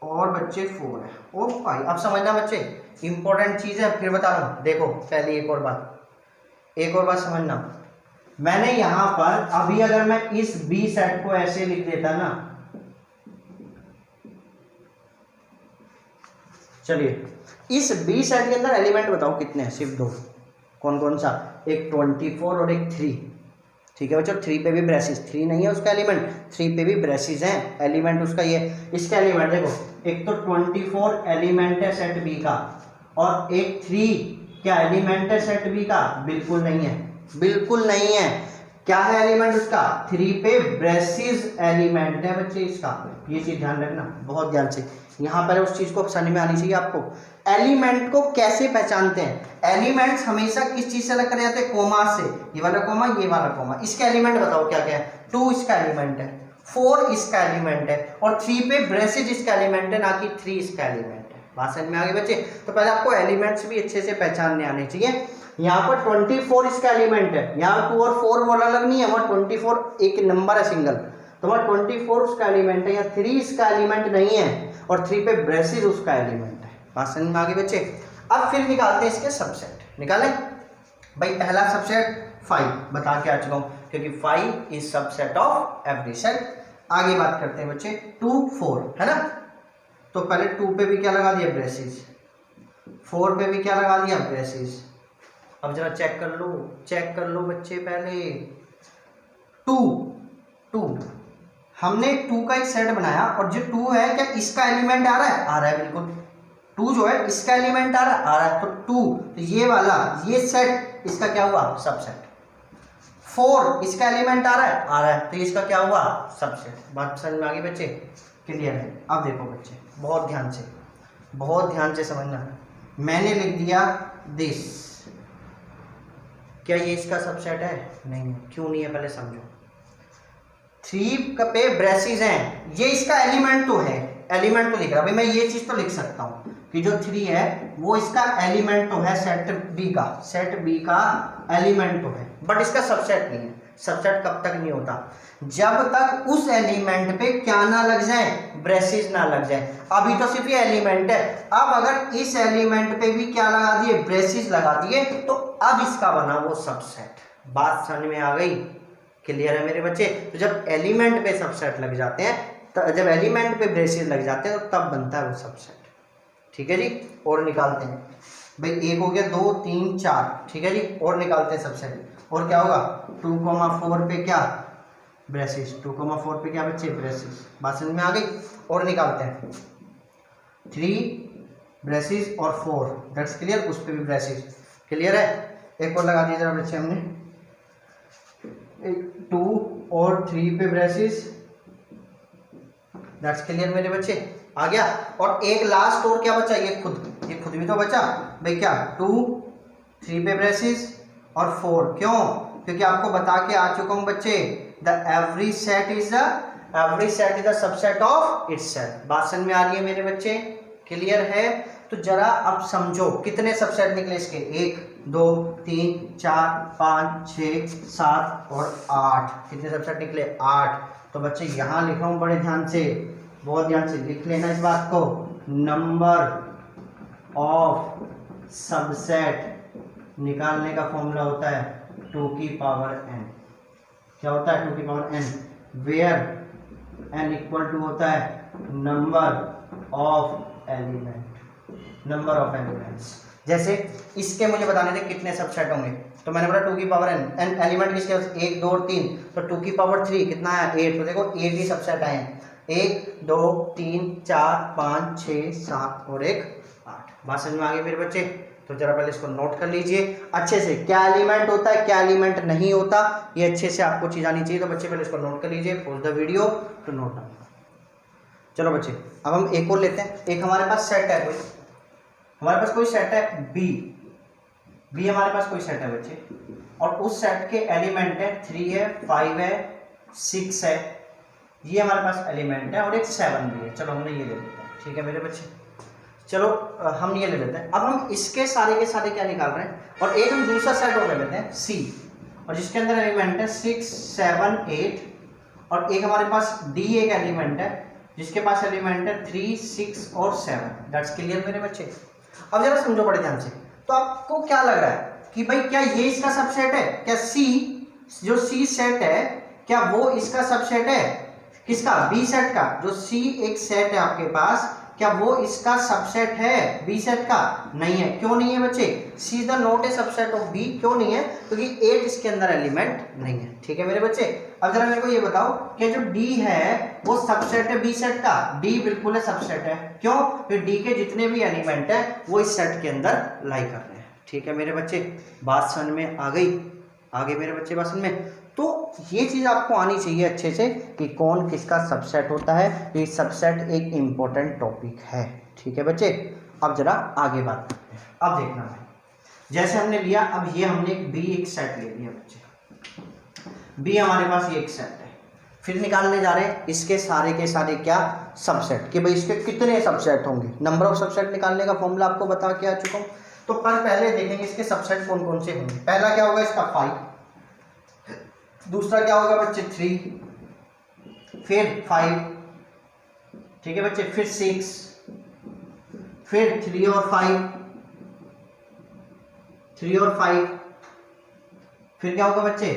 और बच्चे 4 है। ओ भाई अब समझना बच्चे, इंपॉर्टेंट चीज है, फिर बता रहा हूं। देखो पहले एक और बात समझना, मैंने यहां पर अभी अगर मैं इस बी सेट को ऐसे लिख देता ना, चलिए इस बी सेट के अंदर एलिमेंट बताओ कितने हैं, सिर्फ 2। कौन कौन सा, एक 24 और एक 3। ठीक है बच्चों, 3 पे भी ब्रेसिस, 3 नहीं है उसका एलिमेंट, 3 पे भी ब्रेसिस हैं, एलिमेंट उसका ये। इसका एलिमेंट देखो, एक तो 24 एलिमेंट है सेट बी का, और एक 3 क्या एलिमेंट है सेट बी का, बिल्कुल नहीं है, बिल्कुल नहीं है। क्या है एलिमेंट उसका, 3 पे ब्रेसिस एलिमेंट है बच्चे इसका, ये चीज ध्यान रखना बहुत ध्यान से, यहाँ पर उस चीज को समझ में आनी चाहिए आपको। एलिमेंट को कैसे पहचानते हैं, एलिमेंट्स हमेशा किस चीज से अलग करे जाते हैं, कोमा से, ये वाला कोमा ये वाला कोमा। इसका एलिमेंट बताओ क्या क्या है, 2 इसका एलिमेंट है, 4 इसका एलिमेंट है, और 3 पे ब्रेसिस इसका एलिमेंट है, ना कि 3 इसका एलिमेंट है। बात समझ में आ गई बच्चे। तो पहले आपको एलिमेंट्स भी अच्छे से पहचानने आने चाहिए। यहाँ पर 24 इसका एलिमेंट है, यहाँ 2 और 4 वाला अलग नहीं है, वहाँ 24 एक नंबर है सिंगल, तो वहाँ 24 उसका एलिमेंट है, या 3 इसका एलिमेंट नहीं है, और 3 पे ब्रेसिस उसका एलिमेंट है। बात समझ में आ गई बच्चे। अब फिर निकालते हैं इसके सबसेट, निकालें भाई। पहला सबसेट 5 बता के आ चुका हूँ, क्योंकि 5 is subset of every set. आगे बात करते हैं बच्चे 2 4 है ना, तो पहले 2 पे भी क्या लगा दिया, ब्रेसिस, 4 पे भी क्या लगा दिया, ब्रेसिस। अब जरा चेक कर लो बच्चे, पहले 2 हमने 2 का एक सेट बनाया, और जो 2 है क्या इसका एलिमेंट आ रहा है बिल्कुल, 2 जो है इसका एलिमेंट आ रहा है, तो 2 तो ये वाला ये सेट इसका क्या हुआ, सबसेट। 4 इसका एलिमेंट आ रहा है, तो इसका क्या हुआ, सबसेट। बात समझ में आ गई बच्चे, क्लियर है। अब देखो बच्चे बहुत ध्यान से समझना, मैंने लिख दिया दिस, क्या ये इसका सबसेट है, नहीं, क्यों नहीं है पहले समझो। 3 पे ब्रेसिस हैं, ये इसका एलिमेंट तो है, एलिमेंट तो लिख रहा भाई, मैं ये चीज तो लिख सकता हूँ कि जो 3 है वो इसका एलिमेंट तो है सेट बी का एलिमेंट तो है, बट इसका सबसेट नहीं है। सबसेट कब तक नहीं होता, जब तक उस एलिमेंट पे क्या ना लग जाए, ब्रेसिस ना लग जाए। अभी तो सिर्फ ये एलिमेंट है, अब अगर इस एलिमेंट पे भी क्या लगा दिए, ब्रेसिस लगा दिए, तो अब इसका बना वो सबसेट। बात समझ में आ गई, क्लियर है मेरे बच्चे। तो जब एलिमेंट पे सबसेट लग जाते हैं, तो जब एलिमेंट पे ब्रेसिस लग जाते हैं, तो तब बनता है वो सबसेट। ठीक है जी, और निकालते हैं भाई, 1 हो गया, 2 3 4, ठीक है जी, और निकालते हैं सबसेट। और क्या होगा, 2,4 पे क्या, ब्रेसिस, 2,4 पे क्या बच्चे, ब्रेसिस। बात समझ में आ गई। और निकालते हैं 3 ब्रेसिस और 4, दैट्स क्लियर, उस पे भी ब्रेसिस, क्लियर है। एक और लगा दिया जरा बच्चे हमने, 2 और 3 पे ब्रेसिस, दैट्स क्लियर मेरे बच्चे, आ गया। और एक लास्ट और क्या बचा, ये खुद भी तो बचा भाई, क्या 2 3 पे ब्रेसिस और 4, क्यों, क्योंकि आपको बता के आ चुका हूं बच्चे, the every set is the subset of its set. बात समझ में आ रही है मेरे बच्चे, क्लियर है। तो जरा अब समझो कितने सबसेट निकले इसके, 1 2 3 4 5 6 7 और 8, कितने सबसेट निकले, 8। तो बच्चे यहाँ लिख रहा हूँ, बड़े ध्यान से, बहुत ध्यान से लिख लेना इस बात को, नंबर ऑफ सबसेट निकालने का फॉर्मूला होता है 2 की पावर n। क्या होता है 2 की power n, where n equal to होता है नंबर ऑफ एलिमेंट्स। जैसे इसके मुझे बताने थे कितने सबसेट होंगे, तो मैंने बोला 2 की पावर n एलिमेंट किसके, 1 2 और 3, तो 2 की पावर 3 कितना है, 8। तो देखो 8 ही सबसेट आए हैं, 1 2 3 4 5 6 7 और 1 8। बात समझ में आ गई मेरे बच्चे। तो जरा पहले इसको नोट कर लीजिए अच्छे से, क्या एलिमेंट होता है क्या एलिमेंट नहीं होता, ये अच्छे से आपको चीज आनी चाहिए। तो बच्चे पहले इसको नोट कर लीजिए, pause the video to note down. चलो बच्चे अब हम एक और लेते हैं। एक हमारे पास सेट है, हमारे पास कोई सेट है बी हमारे पास कोई सेट है बच्चे, और उस सेट के एलिमेंट है 3 है 5 है 6 है, ये हमारे पास एलिमेंट है, और एक 7 भी है। चलो हमने ये ले लेते हैं, ठीक है मेरे बच्चे। चलो हम ये ले लेते हैं। अब हम इसके सारे के सारे क्या निकाल रहे हैं, और एक हम दूसरा सेट और ले लेते हैं सी, और जिसके अंदर एलिमेंट है 6 7 8, और एक हमारे पास डी एक एलिमेंट है जिसके पास एलिमेंट है 3 6 और 7। दैट्स क्लियर मेरे बच्चे। अब जरा समझो बड़े ध्यान से, तो आपको क्या लग रहा है कि भाई क्या ये इसका सबसेट है? क्या सी जो सी सेट है क्या वो इसका सबसेट है? किसका? बी सेट का। जो सी एक सेट है आपके पास, क्या वो इसका सबसेट है बी सेट का? नहीं है। क्यों नहीं है बच्चे? C is the not a subset of B. क्यों नहीं है? क्योंकि 8 इसके अंदर एलिमेंट नहीं है। ठीक है मेरे बच्चे। अब जरा मेरे को ये बताओ कि जो डी है वो सबसेट है बी सेट का? डी बिल्कुल है सबसेट है। क्यों? क्योंकि डी के जितने भी एलिमेंट है वो इस सेट के अंदर लाई कर रहे हैं। ठीक है मेरे बच्चे, बात समझ में आ गई? आगे मेरे बच्चे बात समझ में। तो ये चीज़ आपको आनी चाहिए अच्छे से कि कौन किसका सबसेट होता है। ये सबसेट एक इम्पोर्टेंट टॉपिक है। ठीक है बच्चे। अब जरा आगे बात करते हैं। अब देखना है, जैसे हमने लिया, अब ये हमने बी एक सेट ले लिया बच्चे, बी हमारे पास ये एक सेट है। फिर निकालने जा रहे हैं इसके सारे के सारे क्या? सबसेट, कि भाई इसके कितने सबसेट होंगे। नंबर ऑफ सबसेट निकालने का फॉर्मूला आपको बता के आ चुका हूँ। तो पर पहले देखेंगे इसके सबसेट कौन कौन से होंगे। पहला क्या होगा इसका 5, दूसरा क्या होगा बच्चे 3, फिर 5, ठीक है बच्चे, फिर 6, फिर 3 और 5, 3 और 5, फिर क्या होगा बच्चे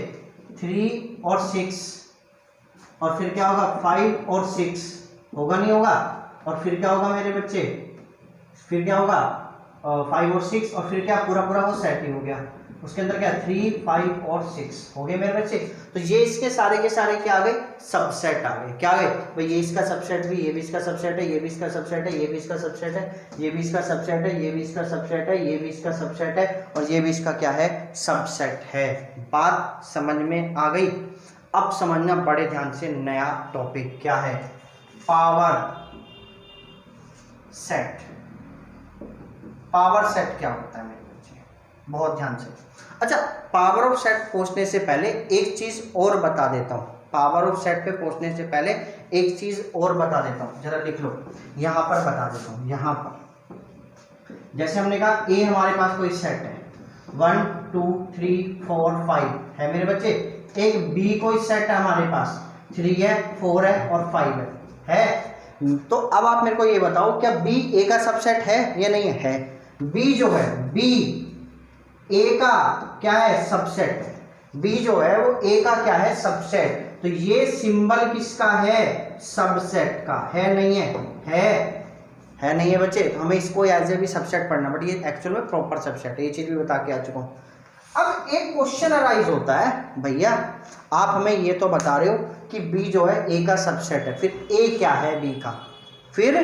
3 और 6, और फिर क्या होगा 5 और 6, होगा नहीं होगा? और फिर क्या होगा मेरे बच्चे, फिर क्या होगा 5 और 6, और फिर क्या पूरा पूरा वो सेट ही हो गया। उसके अंदर क्या 3 5 और 6 हो गए मेरे बच्चे। तो ये इसके सारे के सारे क्या आ गए? सबसेट आ गए। क्या आ गए भाई? ये इसका सबसेट भी, ये भी इसका सबसेट है, ये भी इसका सबसेट है, ये भी इसका सबसेट है, ये भी इसका सबसेट है, ये भी इसका सबसेट है, ये भी इसका सबसेट है, और ये भी इसका क्या है? सबसेट है। बात समझ में आ गई? अब समझना बड़े ध्यान से, नया टॉपिक क्या है? Power set. पावर सेट क्या होता है मेरे बच्चे? बहुत ध्यान से। अच्छा, पावर ऑफ सेट पहुंचने से पहले एक चीज और बता देता हूं। पावर ऑफ सेट पे पहुंचने से पहले एक चीज और बता देता हूं, जरा लिख लो, यहां पर बता देता हूं। यहां पर जैसे हमने कहा ए हमारे पास कोई सेट है 1 2 3 4 5 है मेरे बच्चे। एक बी कोई सेट है हमारे पास 3 है 4 है और 5 है। तो अब आप मेरे को ये बताओ, क्या बी ए का सबसेट है या नहीं है? बी जो है, बी ए का क्या है? सबसेट। बी जो है वो ए का क्या है? सबसेट। तो ये सिंबल किसका है? सबसेट का है। नहीं है? है नहीं है बच्चे? तो हमें इसको एज ए भी सबसेट पढ़ना, बट ये एक्चुअल में प्रॉपर सबसेट है। ये चीज भी बता के आ चुका हूँ। अब एक क्वेश्चन अराइज होता है, भैया आप हमें ये तो बता रहे हो कि बी जो है ए का सबसेट है, फिर ए क्या है बी का? फिर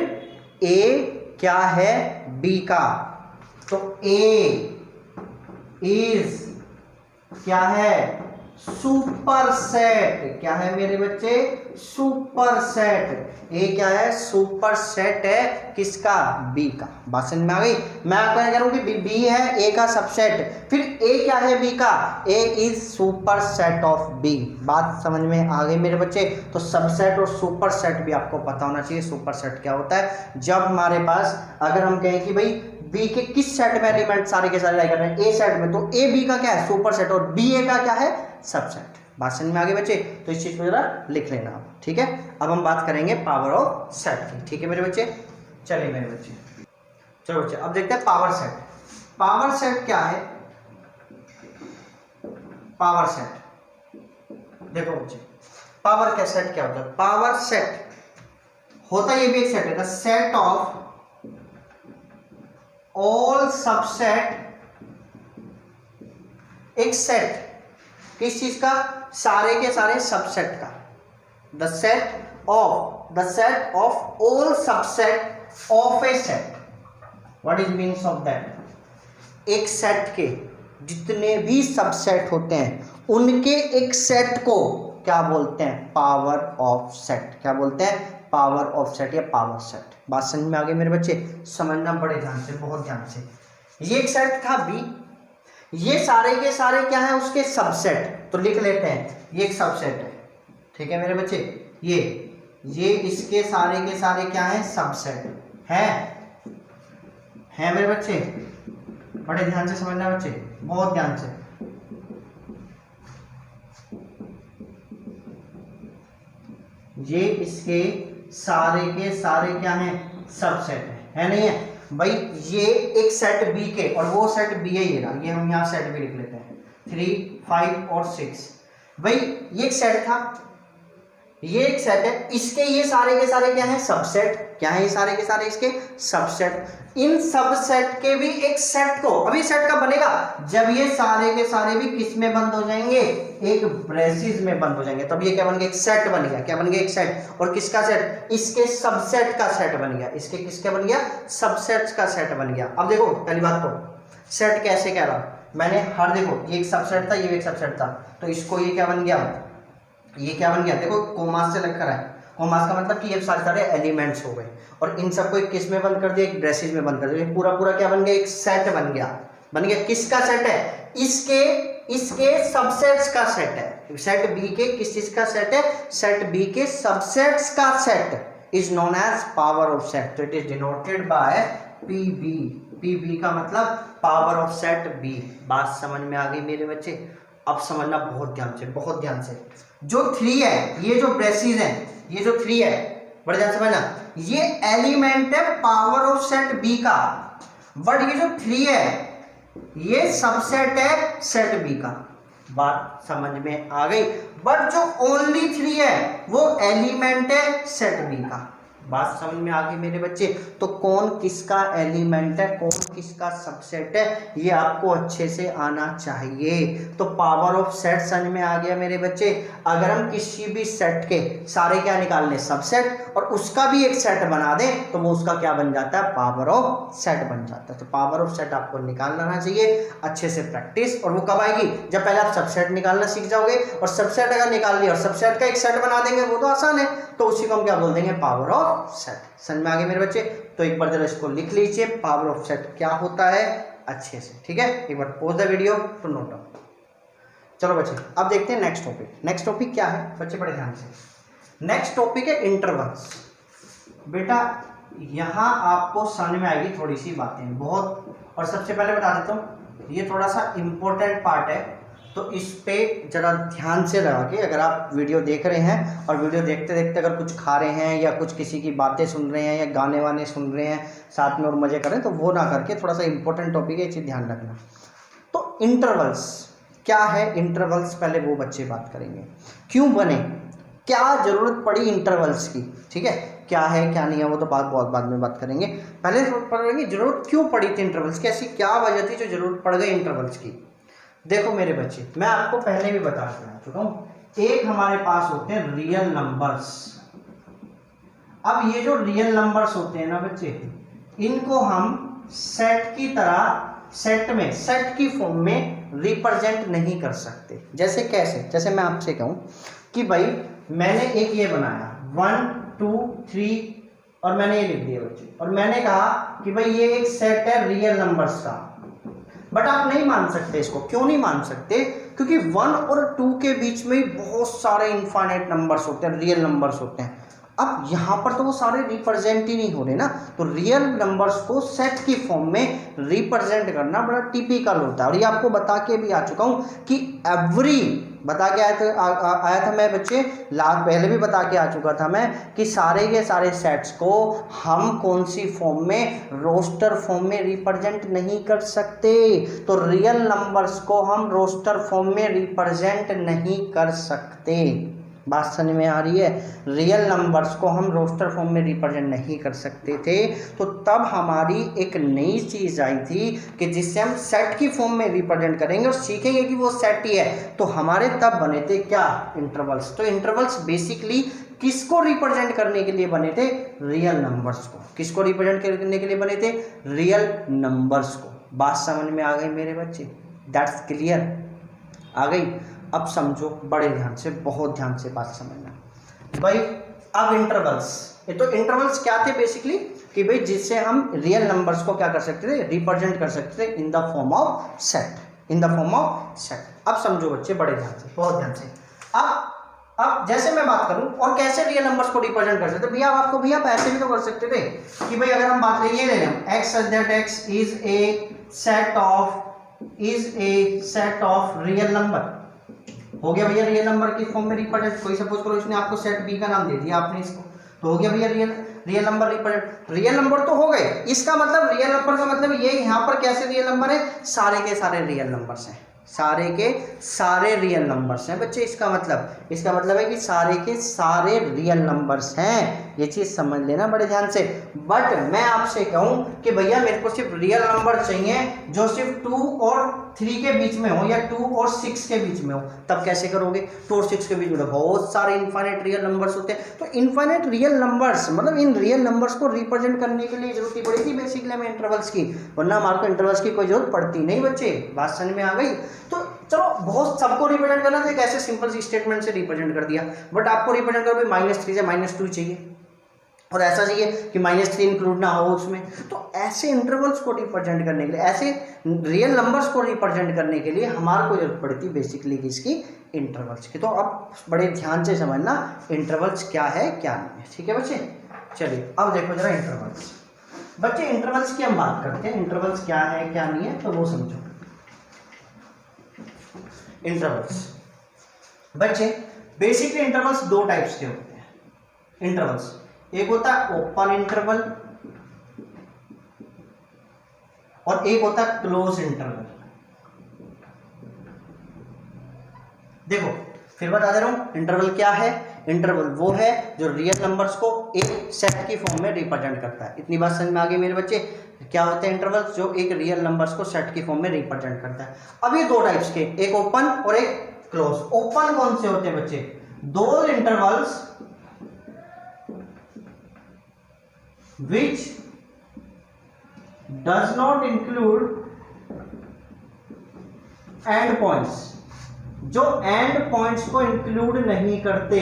ए क्या है बी का? तो ए इज क्या है? Super set. क्या है मेरे बच्चे? Super set. ए क्या है? सुपर सेट है किसका? बी का। बात समझ में आ गई? मैं आपको कह रहा हूं कि बी है ए का सबसेट, फिर ए क्या है बी का? A is super set of B. बात समझ में आ गई मेरे बच्चे? तो सबसेट और सुपर सेट भी आपको पता होना चाहिए। सुपर सेट क्या होता है? जब हमारे पास अगर हम कहें कि भाई बी के किस सेट में एलिमेंट सारे के सारे लाई कर रहे हैं? ए सेट में, तो ए बी का क्या है? सुपर सेट, और बी ए का क्या है? सबसेट। बात समझ में आगे बच्चे? तो इस चीज को जरा लिख लेना आप। ठीक है, अब हम बात करेंगे पावर ऑफ सेट की। ठीक है मेरे बच्चे, चलिए मेरे बच्चे, चलो बच्चे अब देखते हैं पावर सेट। पावर सेट क्या है? पावर सेट देखो बच्चे, पावर का सेट क्या होता है? पावर सेट होता है, ये भी एक सेट है, the set of all subset. एक सेट किस चीज का? सारे के सारे सबसेट का। The set of all subset of A set. What is means of that? एक सेट के जितने भी सबसेट होते हैं उनके एक सेट को क्या बोलते हैं? Power of set. क्या बोलते हैं? पावर ऑफ सेट या पावर सेट। बात समझ में आ गई मेरे बच्चे? समझना बड़े ध्यान से, बहुत ध्यान से। ये एक सेट था बी, ये सारे के सारे क्या है? उसके सबसेट। तो लिख लेते हैं, ये एक सबसेट है। ठीक है मेरे बच्चे, ये इसके सारे के सारे क्या है? सबसेट है। है मेरे बच्चे? बड़े ध्यान से समझना बच्चे, बहुत ध्यान से। ये इसके सारे के सारे क्या हैं? सबसेट है नहीं है भाई? ये एक सेट बी के, और वो सेट बी है ये रहा, ये हम यहाँ सेट बी लिख लेते हैं, 3, 5 और 6। भाई ये एक सेट था, ये एक सेट है, इसके ये सारे के सारे क्या है? सबसेट। क्या है ये सारे के सारे? इसके सबसेट। इन सबसेट के भी एक सेट को, अभी सेट कब बनेगा? जब ये सारे के सारे भी किस में बंद हो जाएंगे? एक ब्रेसिस में बंद हो जाएंगे, तब ये क्या बन गया? एक सेट बन गया। क्या बन गया? एक सेट। और किसका सेट? इसके सबसेट का सेट बन गया। इसके किसके बन गया? सबसेट्स का सेट बन गया। अब देखो पहली बात तो सेट कैसे कह रहा हूं मैंने, हर देखो ये एक सबसेट था, ये एक सबसेट था, तो इसको ये क्या बन गया? ये क्या बन गया? देखो कोमास से लिखा है, कोमास का मतलब कि ये सारे एलिमेंट्स हो गए, और इन सबको एक किस में बंद कर दिया? एक ब्रेसिस में बंद कर दिया। पूरा पूरा क्या बन गया? एक सेट बन गया। बन गया। किसका सेट है? इसके सबसेट्स का सेट है। सेट बी के किस चीज का सेट है? सेट बी के सबसेट्स का set is known as power of set. तो it is denoted by PB. PB का मतलब पावर ऑफ सेट बी। बात समझ में आ गई मेरे बच्चे? अब समझना बहुत ध्यान से, बहुत ध्यान से। जो 3 है, ये जो ब्रेसिस है, ये जो 3 है, बड़े ध्यान से समझना, ये एलिमेंट है पावर ऑफ सेट बी का। बट ये जो 3 है, ये सबसेट है सेट बी का। बात समझ में आ गई? बट जो ओनली 3 है वो एलिमेंट है सेट बी का। बात समझ में आ गई मेरे बच्चे? तो कौन किसका एलिमेंट है, कौन किसका सबसेट है, ये आपको अच्छे से आना चाहिए। तो पावर ऑफ सेट समझ में आ गया मेरे बच्चे? अगर हम किसी भी सेट के सारे क्या निकाल लें? सबसेट, और उसका भी एक सेट बना दें, तो वो उसका क्या बन जाता है? पावर ऑफ सेट बन जाता है। तो पावर ऑफ सेट आपको निकालना आना चाहिए, अच्छे से प्रैक्टिस। और वो कब आएगी? जब पहले आप सबसेट निकालना सीख जाओगे, और सबसेट अगर निकाल लिया और सबसेट का एक सेट बना देंगे, वो तो आसान है, तो उसी को हम क्या बोल देंगे? Power of set. समझ में आ गए मेरे बच्चे? तो एक बार जरा इसको लिख लीजिए, पावर ऑफ सेट क्या होता है अच्छे से, ठीक है? एक बार pause the video to note down. चलो बच्चे अब देखते हैं नेक्स्ट टॉपिक। नेक्स्ट टॉपिक क्या है बच्चे? बड़े ध्यान से। नेक्स्ट टॉपिक है इंटरवल्स। बेटा यहां आपको समझ में आएगी थोड़ी सी बातें बहुत, और सबसे पहले बता देता हूं ये थोड़ा सा इंपॉर्टेंट पार्ट है, तो इस पे जरा ध्यान से लगा के, अगर आप वीडियो देख रहे हैं और वीडियो देखते देखते अगर कुछ खा रहे हैं या कुछ किसी की बातें सुन रहे हैं या गाने वाने सुन रहे हैं साथ में और मजे कर रहे हैं, तो वो ना करके, थोड़ा सा इंपॉर्टेंट टॉपिक है, ये चीज़ ध्यान रखना। तो इंटरवल्स क्या है? इंटरवल्स पहले वो बच्चे बात करेंगे, क्यों बने, क्या जरूरत पड़ी इंटरवल्स की, ठीक है? क्या है क्या नहीं है वो तो बहुत बाद में बात करेंगे। पहले पढ़ेंगे जरूरत क्यों पड़ी थी इंटरवल्स की, ऐसी क्या वजह थी जो जरूरत पड़ गई इंटरवल्स की। देखो मेरे बच्चे, मैं आपको पहले भी बता चुका हूं, एक हमारे पास होते हैं रियल नंबर्स। अब ये जो रियल नंबर्स होते हैं ना बच्चे, इनको हम सेट की तरह, सेट में, सेट की फॉर्म में रिप्रेजेंट नहीं कर सकते। जैसे कैसे? जैसे मैं आपसे कहूं कि भाई मैंने एक ये बनाया 1 2 3 और मैंने ये लिख दिया बच्चे, और मैंने कहा कि भाई ये एक सेट है रियल नंबर्स का। बट आप नहीं मान सकते इसको। क्यों नहीं मान सकते? क्योंकि 1 और 2 के बीच में बहुत सारे इनफाइनाइट नंबर्स होते हैं, रियल नंबर्स होते हैं। अब यहाँ पर तो वो सारे रिप्रेजेंट ही नहीं हो रहे ना, तो रियल नंबर्स को सेट की फॉर्म में रिप्रेजेंट करना बड़ा टिपिकल होता है। और ये आपको बता के भी आ चुका हूँ कि बता के आया था मैं बच्चे, पहले भी बता के आ चुका था मैं कि सारे के सारे सेट्स को हम कौन सी फॉर्म में? रोस्टर फॉर्म में रिप्रेजेंट नहीं कर सकते। तो रियल नंबर्स को हम रोस्टर फॉर्म में रिप्रेजेंट नहीं कर सकते। बात समझ में आ रही है? रियल नंबर्स को हम रोस्टर फॉर्म में रिप्रेजेंट नहीं कर सकते थे, तो तब हमारी एक नई चीज़ आई थी कि जिससे हम सेट की फॉर्म में रिप्रेजेंट करेंगे और सीखेंगे कि वो सेट ही है। तो हमारे तब बने थे क्या? इंटरवल्स। तो इंटरवल्स बेसिकली किसको रिप्रेजेंट करने के लिए बने थे? रियल नंबर्स को। किसको रिप्रेजेंट करने के लिए बने थे? रियल नंबर्स को। बात समझ में आ गई मेरे बच्चे? That's clear? आ गई? अब समझो बड़े ध्यान से, बहुत ध्यान से बात समझना भाई। अब इंटरवल्स, ये तो इंटरवल्स क्या थे बेसिकली कि भाई जिससे हम रियल नंबर्स को क्या कर सकते थे? रिप्रेजेंट कर सकते थे in the form of set, in the form of set. अब समझो बच्चे बड़े ध्यान से, बहुत ध्यान से। अब अब जैसे मैं बात करूं और कैसे रियल नंबर्स को रिप्रेजेंट कर सकते भैया, आपको भैया ऐसे भी तो कर सकते थे कि भाई अगर हम बात करें ये ले लें x such that x is a set of real number, हो गया भैया रियल नंबर की फॉर्म में रिप्रेजेंट। कोई सपोज करो इसने आपको सेट बी का नाम दे दिया आपने इसको, तो हो गया भैया real number represent. Real number तो हो गए, इसका मतलब रियल नंबर का मतलब ये यहाँ पर कैसे रियल नंबर है, सारे के सारे रियल नंबर्स हैं, सारे के सारे रियल नंबर्स हैं बच्चे। इसका मतलब है कि सारे के सारे रियल नंबर्स हैं, ये चीज समझ लेना बड़े ध्यान से। बट मैं आपसे कहूं कि भैया मेरे को सिर्फ रियल नंबर चाहिए जो सिर्फ 2 और 3 के बीच में हो या 2 और 6 के बीच में हो, तब कैसे करोगे? 2 और 6 के बीच में बहुत सारे इनफाइनाइट रियल नंबर्स होते हैं, तो इनफाइनाइट रियल नंबर्स मतलब इन रियल नंबर्स को रिप्रेजेंट करने के लिए जरूरत ही पड़ी थी बेसिकली हमें इंटरवल्स की, वरना हमारे को इंटरवल्स की कोई जरूरत पड़ती नहीं बच्चे। बात समझ में आ गई? तो चलो बहुत सबको रिप्रेजेंट करना था, एक ऐसे सिंपल सी स्टेटमेंट से रिप्रेजेंट कर दिया। बट आपको रिप्रेजेंट कर -3 से -2 चाहिए और ऐसा चाहिए कि -3 इंक्लूड ना हो उसमें, तो ऐसे इंटरवल्स को रिप्रेजेंट करने के लिए, ऐसे रियल नंबर्स को रिप्रेजेंट करने के लिए हमारे को जरूरत पड़ती बेसिकली किसकी? इंटरवल्स की। तो अब बड़े ध्यान से समझना इंटरवल्स क्या है क्या नहीं है, ठीक है बच्चे। चलिए अब देखो जरा इंटरवल्स। बच्चे इंटरवल्स की हम बात करते हैं, इंटरवल्स क्या है क्या नहीं है तो वो समझो। इंटरवल्स बच्चे बेसिकली इंटरवल्स 2 टाइप्स के होते हैं। इंटरवल्स एक होता है ओपन इंटरवल और एक होता है क्लोज इंटरवल। देखो फिर बता दे रहा हूं इंटरवल क्या है। इंटरवल वो है जो रियल नंबर्स को एक सेट की फॉर्म में रिप्रेजेंट करता है। इतनी बात समझ में आ गई मेरे बच्चे? क्या होते हैं इंटरवल्स? जो एक रियल नंबर्स को सेट की फॉर्म में रिप्रेजेंट करता है। अब ये 2 टाइप्स के, एक ओपन और एक क्लोज। ओपन कौन से होते हैं बच्चे? Those intervals which does not include end points, जो एंड पॉइंट्स को इंक्लूड नहीं करते।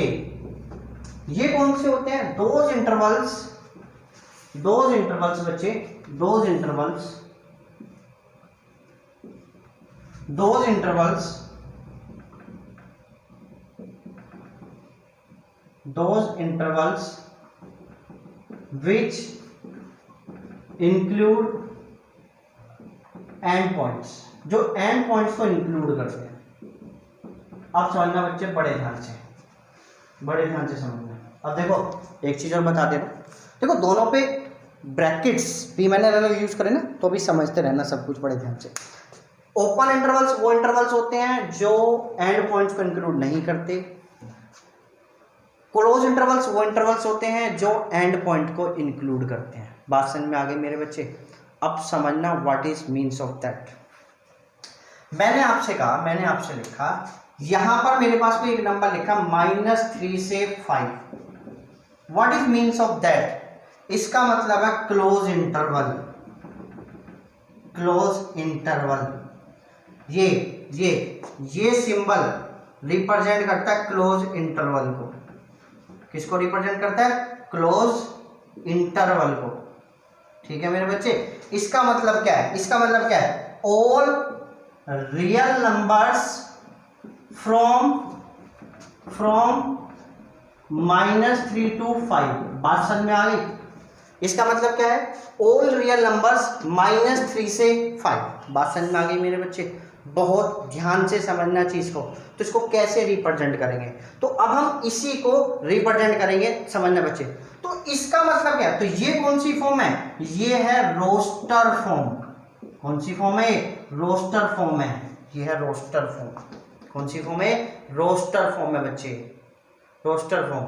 ये कौन से होते हैं? दोज इंटरवल्स बच्चे, those intervals which include end points, जो end points को इंक्लूड करते हैं। अब समझना बच्चे बड़े ध्यान से समझना। अब देखो एक चीज और बता दे रहा हूं, देखो दोनों पे ब्रैकेट्स भी मैंने अलग यूज करे ना, तो भी समझते रहना सब कुछ बड़े ध्यान से। ओपन इंटरवल्स वो इंटरवल्स होते हैं जो एंड पॉइंट्स को इंक्लूड नहीं करते। क्लोज इंटरवल्स वो इंटरवल्स होते हैं जो एंड पॉइंट को इंक्लूड करते हैं। बात समझ में आ गई मेरे बच्चे? अब समझना what is means of that. मैंने आपसे लिखा यहां पर मेरे पास कोई एक नंबर लिखा -3 से 5। What is means of that? इसका मतलब है क्लोज इंटरवल। ये सिंबल रिप्रेजेंट करता है क्लोज इंटरवल को। किसको रिप्रेजेंट करता है? क्लोज इंटरवल को। ठीक है मेरे बच्चे? इसका मतलब क्या है? All real numbers from -3 to 5। बात समझ में आ गई? इसका मतलब क्या है? ऑल रियल नंबर्स -3 से 5। बात समझ में आ गई मेरे बच्चे? बहुत ध्यान से समझना चीज को। तो इसको कैसे रिप्रेजेंट करेंगे? तो अब हम इसी को रिप्रेजेंट करेंगे, समझना बच्चे। तो इसका मतलब क्या है? तो ये कौन सी फॉर्म है? ये है रोस्टर फॉर्म। कौन सी फॉर्म है? रोस्टर फॉर्म है। ये है रोस्टर फॉर्म। कौन सी फॉर्म है? रोस्टर फॉर्म है बच्चे, रोस्टर फॉर्म।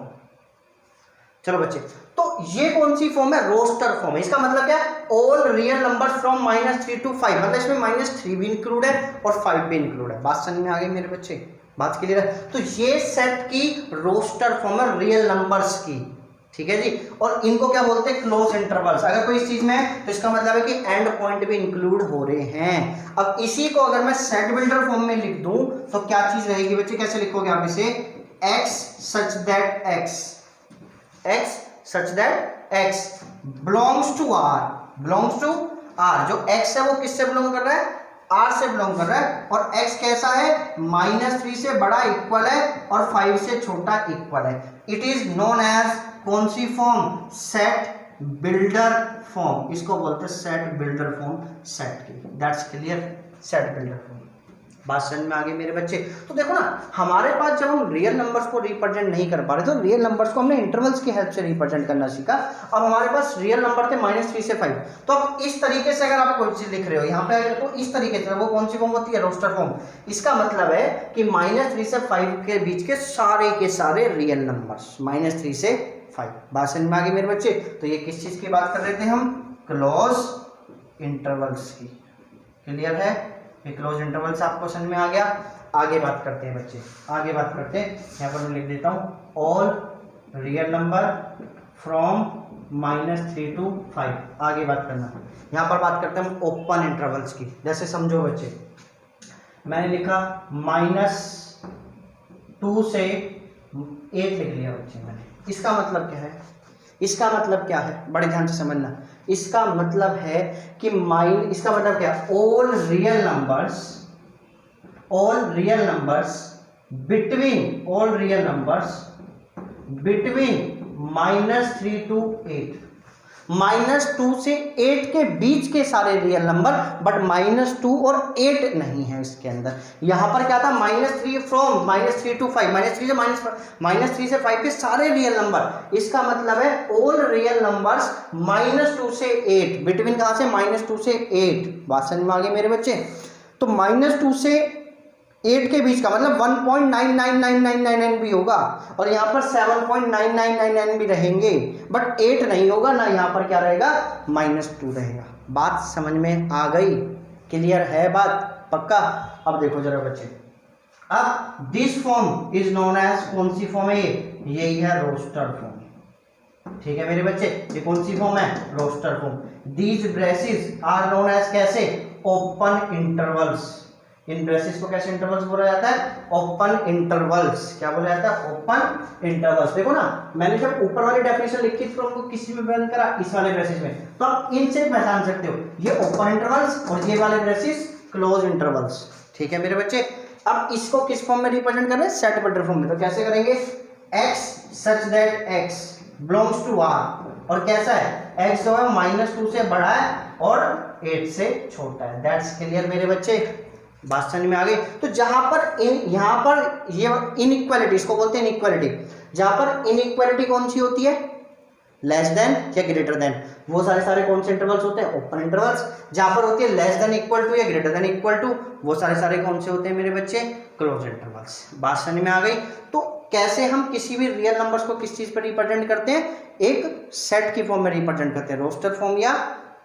चलो बच्चे, तो ये कौन सी फॉर्म है? रोस्टर फॉर्म है। इसका मतलब क्या है? All real numbers from -3 to 5, मतलब इसमें -3 भी इंक्लूड है और 5 भी इंक्लूड है। बात समझ में आ गई मेरे बच्चे? बात क्लियर है? तो ये सेट की रोस्टर फॉर्म है रियल नंबर्स की। ठीक है जी। और इनको क्या बोलते हैं? Close intervals. अगर कोई इस चीज में है तो इसका मतलब है कि एंड पॉइंट भी इंक्लूड हो रहे हैं। अब इसी को अगर मैं सेट बिल्डर फॉर्म में लिख दूं तो क्या चीज रहेगी बच्चे? कैसे लिखोगे आप इसे? x such that x belongs to R। जो x है वो किससे बिलोंग कर रहा है? R से बिलोंग कर रहा है और X कैसा है, -3 से बड़ा इक्वल है और 5 से छोटा इक्वल है। इट इज नोन एज कौन सी फॉर्म, सेट बिल्डर फॉर्म, इसको बोलते हैं सेट बिल्डर फॉर्म सेट की। That's clear, set builder form. बात समझ में आ गई मेरे बच्चे। तो देखो ना, हमारे पास जब हम रियल नंबर्स को रिप्रेजेंट नहीं कर पा रहे तो रियल नंबर्स को हमने इंटरवल्स की हेल्प से रिप्रेजेंट करना सीखा। अब हमारे पास रियल नंबर थे -3 से 5, तो अब इस तरीके से अगर आप कोई चीज लिख रहे हो यहाँ पे तो इस तरीके से, वो कौन सी फॉर्म होती है, रोस्टर फॉर्म। इसका मतलब है कि -3 से 5 के बीच के सारे रियल नंबर्स, -3 से 5। बात समझ में आ गई मेरे बच्चे। तो ये किस चीज की बात कर रहे थे हम, क्लोज इंटरवल्स की। क्लियर है, क्लोज इंटरवल्स आपको समझ में आ गया। आगे बात करते हैं बच्चे, आगे बात करते हैं। यहाँ पर मैं लिख देता हूँ all real number from -3 to 5। आगे बात करना, यहाँ पर बात करते हैं हम ओपन इंटरवल्स की। जैसे समझो बच्चे, मैंने लिखा -2 से 8 लिख लिया बच्चे मैंने। इसका मतलब क्या है, इसका मतलब क्या है, बड़े ध्यान से समझना। इसका मतलब है कि इसका मतलब क्या, all real numbers between -3 to 8, -2 से 8 के बीच के सारे रियल नंबर, बट -2 और 8 नहीं है इसके अंदर। यहां पर क्या था, -3 फ्रॉम -3 to 5, -3 से 5 के सारे रियल नंबर। इसका मतलब है ऑल रियल नंबर्स -2 से 8, बिटवीन कहां से, -2 से 8। बात समझ में आ गई मेरे बच्चे। तो -2 से 8 के बीच का मतलब 1.99999 भी होगा और यहाँ पर 7.9999 भी रहेंगे, बट 8 नहीं होगा ना, यहाँ पर क्या रहेगा, -2 रहेगा। बात समझ में आ गई, क्लियर है बात, पक्का। अब देखो जरा बच्चे, अब this form is known as कौन सी फॉर्म है, यही है रोस्टर फॉर्म। ठीक है मेरे बच्चे, ये कौन सी फॉर्म है, roster form. These braces are known as कैसे, ओपन इंटरवल्स। इन ब्रेसेस को कैसे इंटरवल्स बोला जाता है, ओपन इंटरवल्स। क्या बोला जाता है, ओपन इंटरवल्स। देखो ना, मैंने जब ऊपर वाली डेफिनेशन लिखी थी तो उनको किसी में बयान करा, इस वाले ब्रेसेस में, तो आप इनसे पहचान सकते हो, ये ओपन इंटरवल्स और ये वाले ब्रेसेस क्लोज इंटरवल्स। ठीक है मेरे बच्चे। अब इसको किस फॉर्म में रिप्रेजेंट कर रहे हैं, सेट बिल्डर फॉर्म में। तो कैसे करेंगे, x such that x belongs to r, और कैसा है, x जो है -2 से बड़ा है और 8 से छोटा है। दैट्स क्लियर मेरे बच्चे, बात समझ में आ गई। तो जहां पर यहाँ पर ये इनइक्वालिटी, इसको बोलते हैं इनइक्वालिटी। जहां पर इनइक्वालिटी कौन सी होती है, लेस देन या ग्रेटर देन, वो सारे कौन से इंटरवल्स होते हैं, ओपन इंटरवल्स। जहां पर होती है लेस देन इक्वल टू या ग्रेटर देन इक्वल टू, वो सारे कौन से होते हैं मेरे बच्चे, क्लोज इंटरवल्स। बात समझ में आ गई। तो कैसे हम किसी भी रियल नंबर्स को किस चीज पर रिप्रेजेंट करते हैं, एक सेट की फॉर्म में रिप्रेजेंट करते हैं, रोस्टर फॉर्म या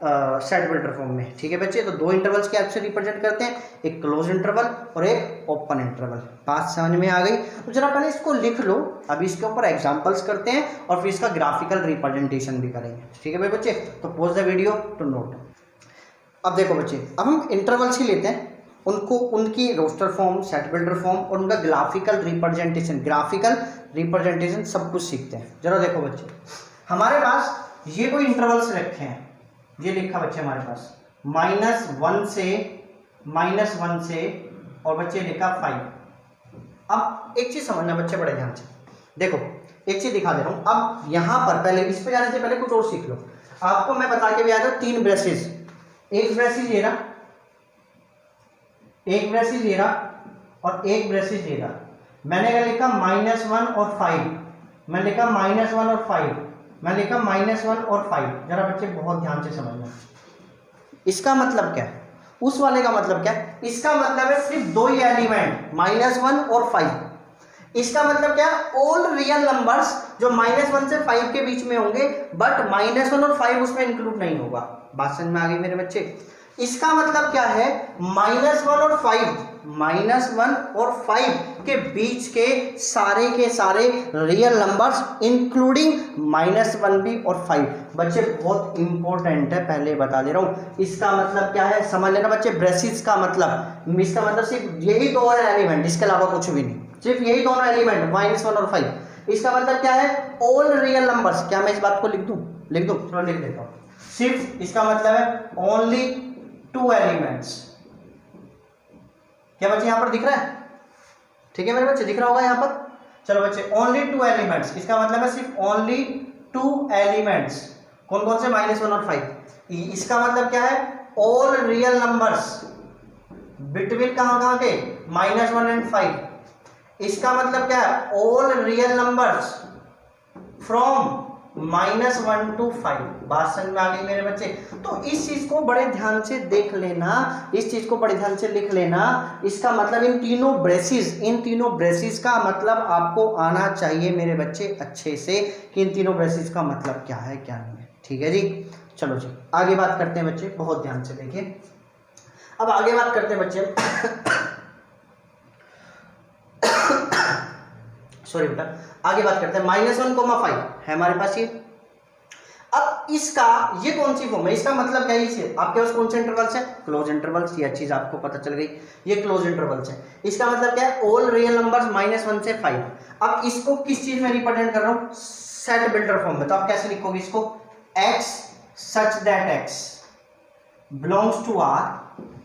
सेट बिल्डर फॉर्म में। ठीक है बच्चे। तो दो इंटरवल्स के हेल्प से रिप्रेजेंट करते हैं, एक क्लोज इंटरवल और एक ओपन इंटरवल। बात समझ में आ गई। तो जरा पहले इसको लिख लो, अभी इसके ऊपर एग्जांपल्स करते हैं और फिर इसका ग्राफिकल रिप्रेजेंटेशन भी करेंगे। ठीक है भाई बच्चे। तो pause the video to note. अब देखो बच्चे, अब हम इंटरवल्स ही लेते हैं, उनको उनकी roster form, set builder form और उनका ग्राफिकल रिप्रेजेंटेशन सब कुछ सीखते हैं। जरा देखो बच्चे, हमारे पास ये कोई इंटरवल्स रखे हैं, ये लिखा बच्चे हमारे पास -1 से और बच्चे लिखा 5। अब एक चीज समझना बच्चे बड़े ध्यान से, देखो एक चीज दिखा दे रहा हूं। अब यहां पर पहले इस पे जाने से पहले कुछ और सीख लो। आपको मैं बता के भी आया था 3 ब्रशेस, एक ब्रश ये रहा, एक ब्रश ये रहा और एक ब्रश ये रहा। मैंने क्या लिखा, -1 और 5, मैं लिखा -1 और 5, मैं लिखा -1 और 5। जरा बच्चे बहुत ध्यान से समझना, इसका मतलब क्या है, उस वाले का मतलब क्या है, इसका मतलब है सिर्फ दो ही एलिमेंट -1 और 5। इसका मतलब क्या है, ऑल रियल नंबर्स जो -1 से 5 के बीच में होंगे, बट -1 और 5 उसमें इंक्लूड नहीं होगा। बात समझ में आ गई मेरे बच्चे। इसका मतलब क्या है, -1 और 5 के बीच के सारे रियल नंबर्स इंक्लूडिंग -1 भी और 5। बच्चे बहुत इंपॉर्टेंट है, पहले बता दे रहा हूं। इसका मतलब क्या है, समझ लेना बच्चे। ब्रेसिस का मतलब, इसका मतलब सिर्फ यही दो एलिमेंट, इसके अलावा कुछ भी नहीं, सिर्फ यही दोनों एलिमेंट -1 और 5। इसका मतलब क्या है, ऑल रियल नंबर्स। क्या मैं इस बात को लिख दूं, चलो लिख देता हूं। सिर्फ इसका मतलब है ओनली 2 एलिमेंट्स, क्या बच्चे यहाँ पर दिख रहा है? ठीक है मेरे बच्चे, दिख रहा होगा यहाँ पर। चलो बच्चे, ओनली 2 एलिमेंट्स, इसका मतलब है सिर्फ ओनली 2 एलिमेंट्स। कौन कौन से? -1 और 5। इसका मतलब क्या है? ऑल रियल नंबर्स बिटवीन कहाँ के? -1 एंड 5। इसका मतलब क्या है? All real numbers from -1 to 5। बात समझ में आ गई मेरे बच्चे? तो इस चीज को बड़े ध्यान से देख लेना, इस चीज को बड़े ध्यान से लिख लेना। इसका मतलब इन तीनों ब्रेसिस का मतलब आपको आना चाहिए मेरे बच्चे अच्छे से, कि इन तीनों ब्रेसिस का मतलब क्या है क्या नहीं है। ठीक है जी, चलो जी आगे बात करते हैं बच्चे, बहुत ध्यान से देखिए। अब आगे बात करते हैं बच्चे सॉरी बेटा, आगे बात करते हैं। -1, 5 है हमारे पास ये। अब इसका ये कौन सी फॉर्म है? इसका मतलब क्या है? इसे आपके पास कौन से इंटरवल्स है? Close intervals. ये चीज आपको पता चल गई, ये क्लोज इंटरवल्स है। इसका मतलब क्या है? ऑल रियल नंबर्स -1 से 5। अब इसको किस चीज में रिप्रेजेंट कर रहा हूं? सेट बिल्डर फॉर्म में। तो आप कैसे लिखोगे इसको? x such that x belongs to R,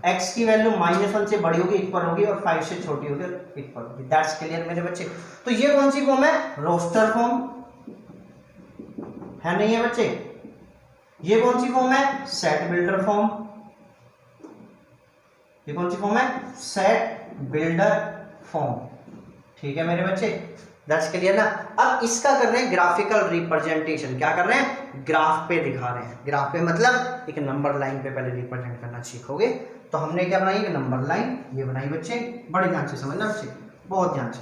x की वैल्यू -1 से बड़ी होगी, इक्वल होगी, और 5 से छोटी होगी, इक्वल होगी। दैट्स क्लियर मेरे बच्चे? तो ये कौन सी फॉर्म है? रोस्टर फॉर्म है, नहीं है बच्चे? ये कौन सी फॉर्म है? Set builder form. ये कौन सी फॉर्म है? Set builder form. ठीक है मेरे बच्चे, दैट्स क्लियर ना? अब इसका कर रहे हैं ग्राफिकल रिप्रेजेंटेशन। क्या कर रहे हैं? ग्राफ पे दिखा रहे हैं। ग्राफ पे मतलब एक नंबर लाइन पे पहले रिप्रेजेंट करना सीखोगे। तो हमने क्या बनाई? एक नंबर लाइन ये बनाई बच्चे, बड़े ध्यान से समझना बच्चे, बहुत ध्यान से।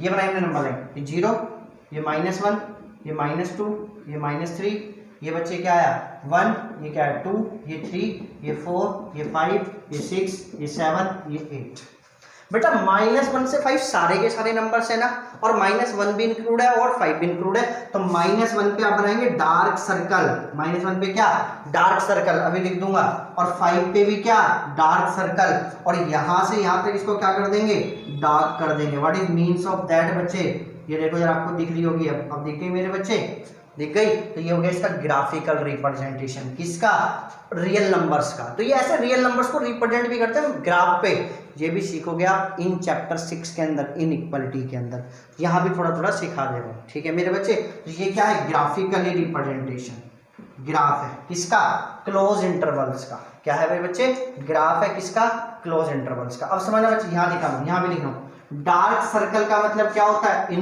ये बनाई हमने नंबर लाइन, ये 0, ये -1, ये -2, ये -3, ये बच्चे क्या आया? 1, ये क्या है? 2, ये 3, ये 4, ये 5, ये 6, ये 7, ये 8। बेटा -1 से 5 सारे के सारे नंबर्स है ना, और -1 भी इंक्लूड है और 5 भी इंक्लूड है। तो -1 पे आप बनाएंगे डार्क सर्कल। -1 पे क्या? डार्क सर्कल, अभी लिख दूंगा। और 5 पे भी क्या? Dark circle. और यहां से यहां तक इसको क्या कर देंगे? डार्क कर देंगे। What is means of that बच्चे? ये देखो जरा, आपको दिख रही होगी। अब दिख गई मेरे बच्चे? दिख गई? तो ये हो गया इसका ग्राफिकल रिप्रेजेंटेशन। किसका? रियल नंबर्स का। तो ये ऐसे रियल नंबर्स को रिप्रेजेंट भी करते हैं ग्राफ पे। ये भी सीखोगे आप इन चैप्टर 6 के अंदर, इनइक्वालिटी के अंदर। यहाँ भी थोड़ा थोड़ा सिखा दे रहे हैं। ठीक है मेरे बच्चे? तो ये क्या है? Graphically representation. ग्राफ है किसका? क्लोज इंटरवल्स का। क्या है भाई बच्चे? ग्राफ है किसका? क्लोज इंटरवल्स का। अब समझना बच्चे, यहाँ लिखा हूँ, यहाँ भी लिख रहा हूँ। डार्क सर्कल का मतलब क्या होता है?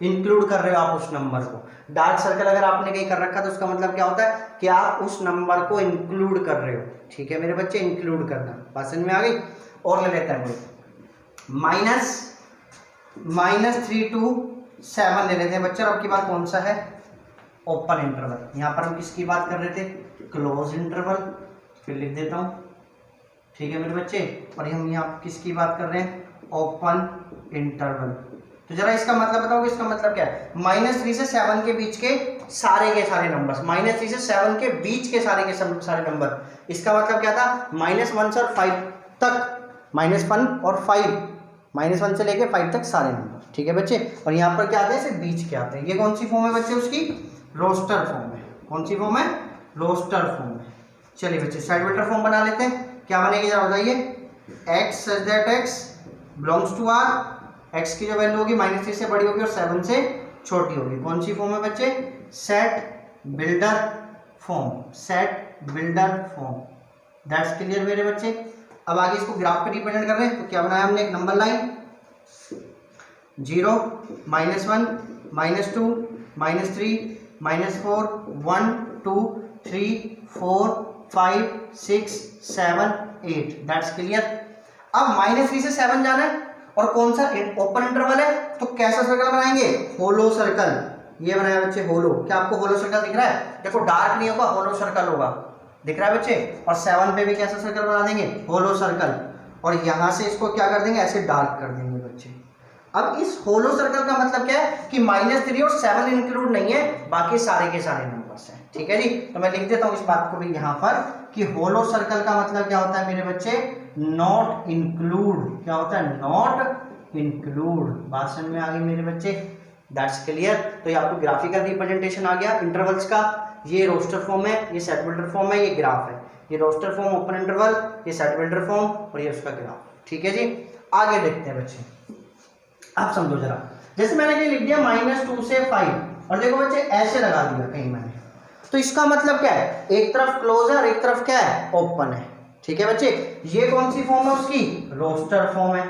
इंक्लूड कर रहे हो आप उस नंबर को। डार्क सर्कल अगर आपने कहीं कर रखा तो उसका मतलब क्या होता है? कि आप उस नंबर को इंक्लूड कर रहे हो। ठीक है मेरे बच्चे? इंक्लूड करना। बात समझ में आ गई? और ले लेते हैं -3 to 7 ले लेते हैं बच्चे। अब की बात कौन सा है? Open interval. यहाँ पर हम किसकी बात कर रहे थे? Close interval. फिर लिख देता हूँ। ठीक है मेरे बच्चे? और हम यहाँ किसकी बात कर रहे हैं? Open interval. तो जरा इसका मतलब बताओगे, इसका मतलब क्या है? -3 से 7 के बीच के सारे नंबर्स, -3 से 7 के बीच के सारे नंबर। इसका मतलब क्या था? -1 से 5 तक, -1 और 5, -1 से लेके 5 तक सारे नंबर। ठीक है बच्चे? और यहाँ पर क्या आते हैं? सिर्फ बीच के आते हैं। ये कौन सी फॉर्म है बच्चे उसकी? रोस्टर फॉर्म है। कौन सी फॉर्म है? रोस्टर फॉर्म है। चलिए बच्चे, सेट बिल्डर फॉर्म बना लेते हैं। क्या बनेगी जरा बताइए? x such that x belongs to R, x की जो वैल्यू होगी -3 से बड़ी होगी और 7 से छोटी होगी। कौन सी फॉर्म है बच्चे? Set builder form. Set builder form. That's clear मेरे बच्चे? अब आगे इसको ग्राफ पे रिप्रेजेंट कर रहे हैं। तो क्या बनाया हमने? एक नंबर लाइन, 0, -1, -2, -3, -4, 1, 2, 3, 4, 5, 6, 7, 8। That's clear? अब -3 से 7 जाना है और कौन सा? ओपन इंटरवल है। तो कैसा सर्कल बनाएंगे? होलो सर्कल। ये बनाया बच्चे होलो। क्या आपको होलो सर्कल दिख रहा है? देखो डार्क नहीं होगा, होलो सर्कल होगा। दिख रहा है बच्चे? और 7 पे भी कैसा सर्कल बना देंगे? होलो सर्कल। और यहां से इसको क्या कर देंगे? ऐसे डार्क कर देंगे बच्चे। अब इस होलो सर्कल का मतलब क्या है? कि -3 और 7 इंक्लूड नहीं है, बाकी सारे के सारे नंबर्स हैं। ठीक है जी? तो मैं लिख देता हूं इस बात को भी यहां पर कि होलो सर्कल का मतलब क्या होता है मेरे बच्चे? Not include. क्या होता है? Not include. बात समझ में आ गई मेरे बच्चे? That's clear? तो ये आपको ग्राफिकल रिप्रेजेंटेशन आ गया इंटरवल्स का। ये रोस्टर फॉर्म है, ये सेट बिल्डर फॉर्म है, ये ग्राफ है। ये रोस्टर फॉर्म, ओपन इंटरवल, ये सेट बिल्डर फॉर्म और ये उसका ग्राफ। ठीक है जी, आगे देखते हैं बच्चे। आप समझो जरा, जैसे मैंने कहीं लिख दिया -2 से 5 और देखो बच्चे ऐसे लगा दिया कहीं मैंने, तो इसका मतलब क्या है, एक तरफ क्लोज है और एक तरफ क्या है, ओपन है। ठीक है बच्चे, ये कौन सी फॉर्म है उसकी, रोस्टर फॉर्म है,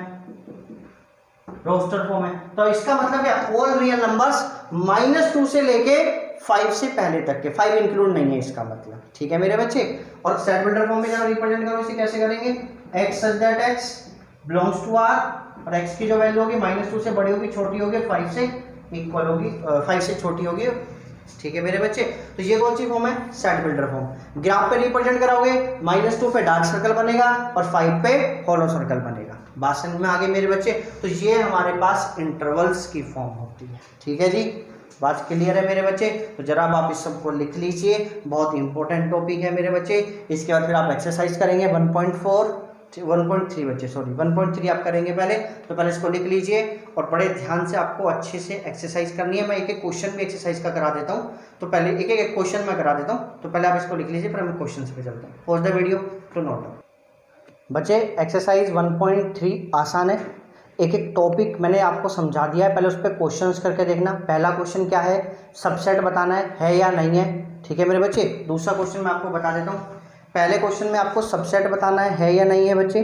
रोस्टर फॉर्म है। तो इसका मतलब क्या, ऑल रियल नंबर्स -2 से लेके 5 से पहले तक के, 5 इंक्लूड नहीं है इसका मतलब। ठीक है मेरे बच्चे, और सेट बिल्डर फॉर्म में जब रिप्रेजेंट करो इसे कैसे करेंगे, x such that x belongs to r, और x की जो वैल्यू होगी -2 से बड़ी होगी, छोटी होगी, 5 से इक्वल होगी, 5 से छोटी होगी। ठीक है मेरे बच्चे, तो ये कौन सी फॉर्म है, सेट बिल्डर फॉर्म। ग्राफ पे रिप्रेजेंट कराओगे, -2 पे डार्क सर्कल बनेगा और 5 पे हॉलो सर्कल बनेगा। बात समझ में आ गई मेरे बच्चे, तो ये हमारे पास इंटरवल्स की फॉर्म होती है। ठीक है जी, बात क्लियर है मेरे बच्चे। तो जरा आप इस सबको लिख लीजिए, बहुत इंपॉर्टेंट टॉपिक है मेरे बच्चे। इसके बाद फिर आप एक्सरसाइज करेंगे 1.3 बच्चे, सॉरी 1.3 आप करेंगे पहले, तो पहले इसको लिख लीजिए और बड़े ध्यान से आपको अच्छे से एक्सरसाइज करनी है। मैं एक एक क्वेश्चन भी एक्सरसाइज का करा देता हूँ, तो पहले एक एक क्वेश्चन मैं करा देता हूँ, तो पहले आप इसको लिख लीजिए, फिर हम क्वेश्चन पे चलते हैं। Pause the video to note down. बच्चे एक्सरसाइज 1.3 आसान है, एक एक टॉपिक मैंने आपको समझा दिया है, पहले उस पर क्वेश्चंस करके देखना। पहला क्वेश्चन क्या है, सबसेट बताना है या नहीं है। ठीक है मेरे बच्चे, दूसरा क्वेश्चन मैं आपको बता देता हूँ। पहले क्वेश्चन में आपको सबसेट बताना है या नहीं है बच्चे।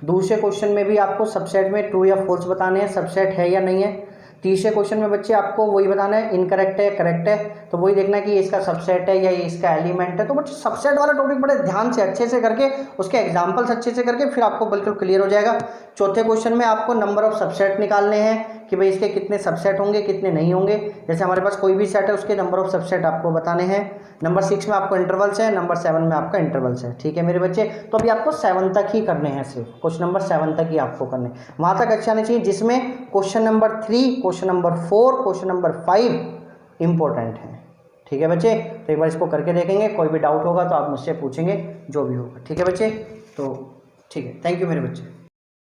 दूसरे क्वेश्चन में भी आपको सबसेट में ट्रू या फॉल्स बताने हैं, सबसेट है या नहीं है। तीसरे क्वेश्चन में बच्चे आपको वही बताना है, इनकरेक्ट है करेक्ट है, तो वही देखना है कि इसका सबसेट है या ये इसका एलिमेंट है। तो बच्चे सबसेट वाला टॉपिक बड़े ध्यान से अच्छे से करके, उसके एग्जांपल्स अच्छे से करके फिर आपको बिल्कुल क्लियर हो जाएगा। चौथे क्वेश्चन में आपको नंबर ऑफ सबसेट निकालने हैं कि भाई इसके कितने सबसेट होंगे कितने नहीं होंगे। जैसे हमारे पास कोई भी सेट है उसके नंबर ऑफ सबसेट आपको बताने हैं। नंबर 6 में आपको इंटरवल्स है, नंबर 7 में आपका इंटरवल्स है। ठीक है मेरे बच्चे, तो अभी आपको 7 तक ही करने हैं, सिर्फ क्वेश्चन नंबर 7 तक ही आपको करने, वहाँ तक अच्छा आना चाहिए जिसमें question number 3, question number 4, question number 5 important है। ठीक है बच्चे, तो एक बार इसको करके देखेंगे, कोई भी डाउट होगा तो आप मुझसे पूछेंगे जो भी होगा। ठीक है बच्चे, तो ठीक है, थैंक यू मेरे बच्चे।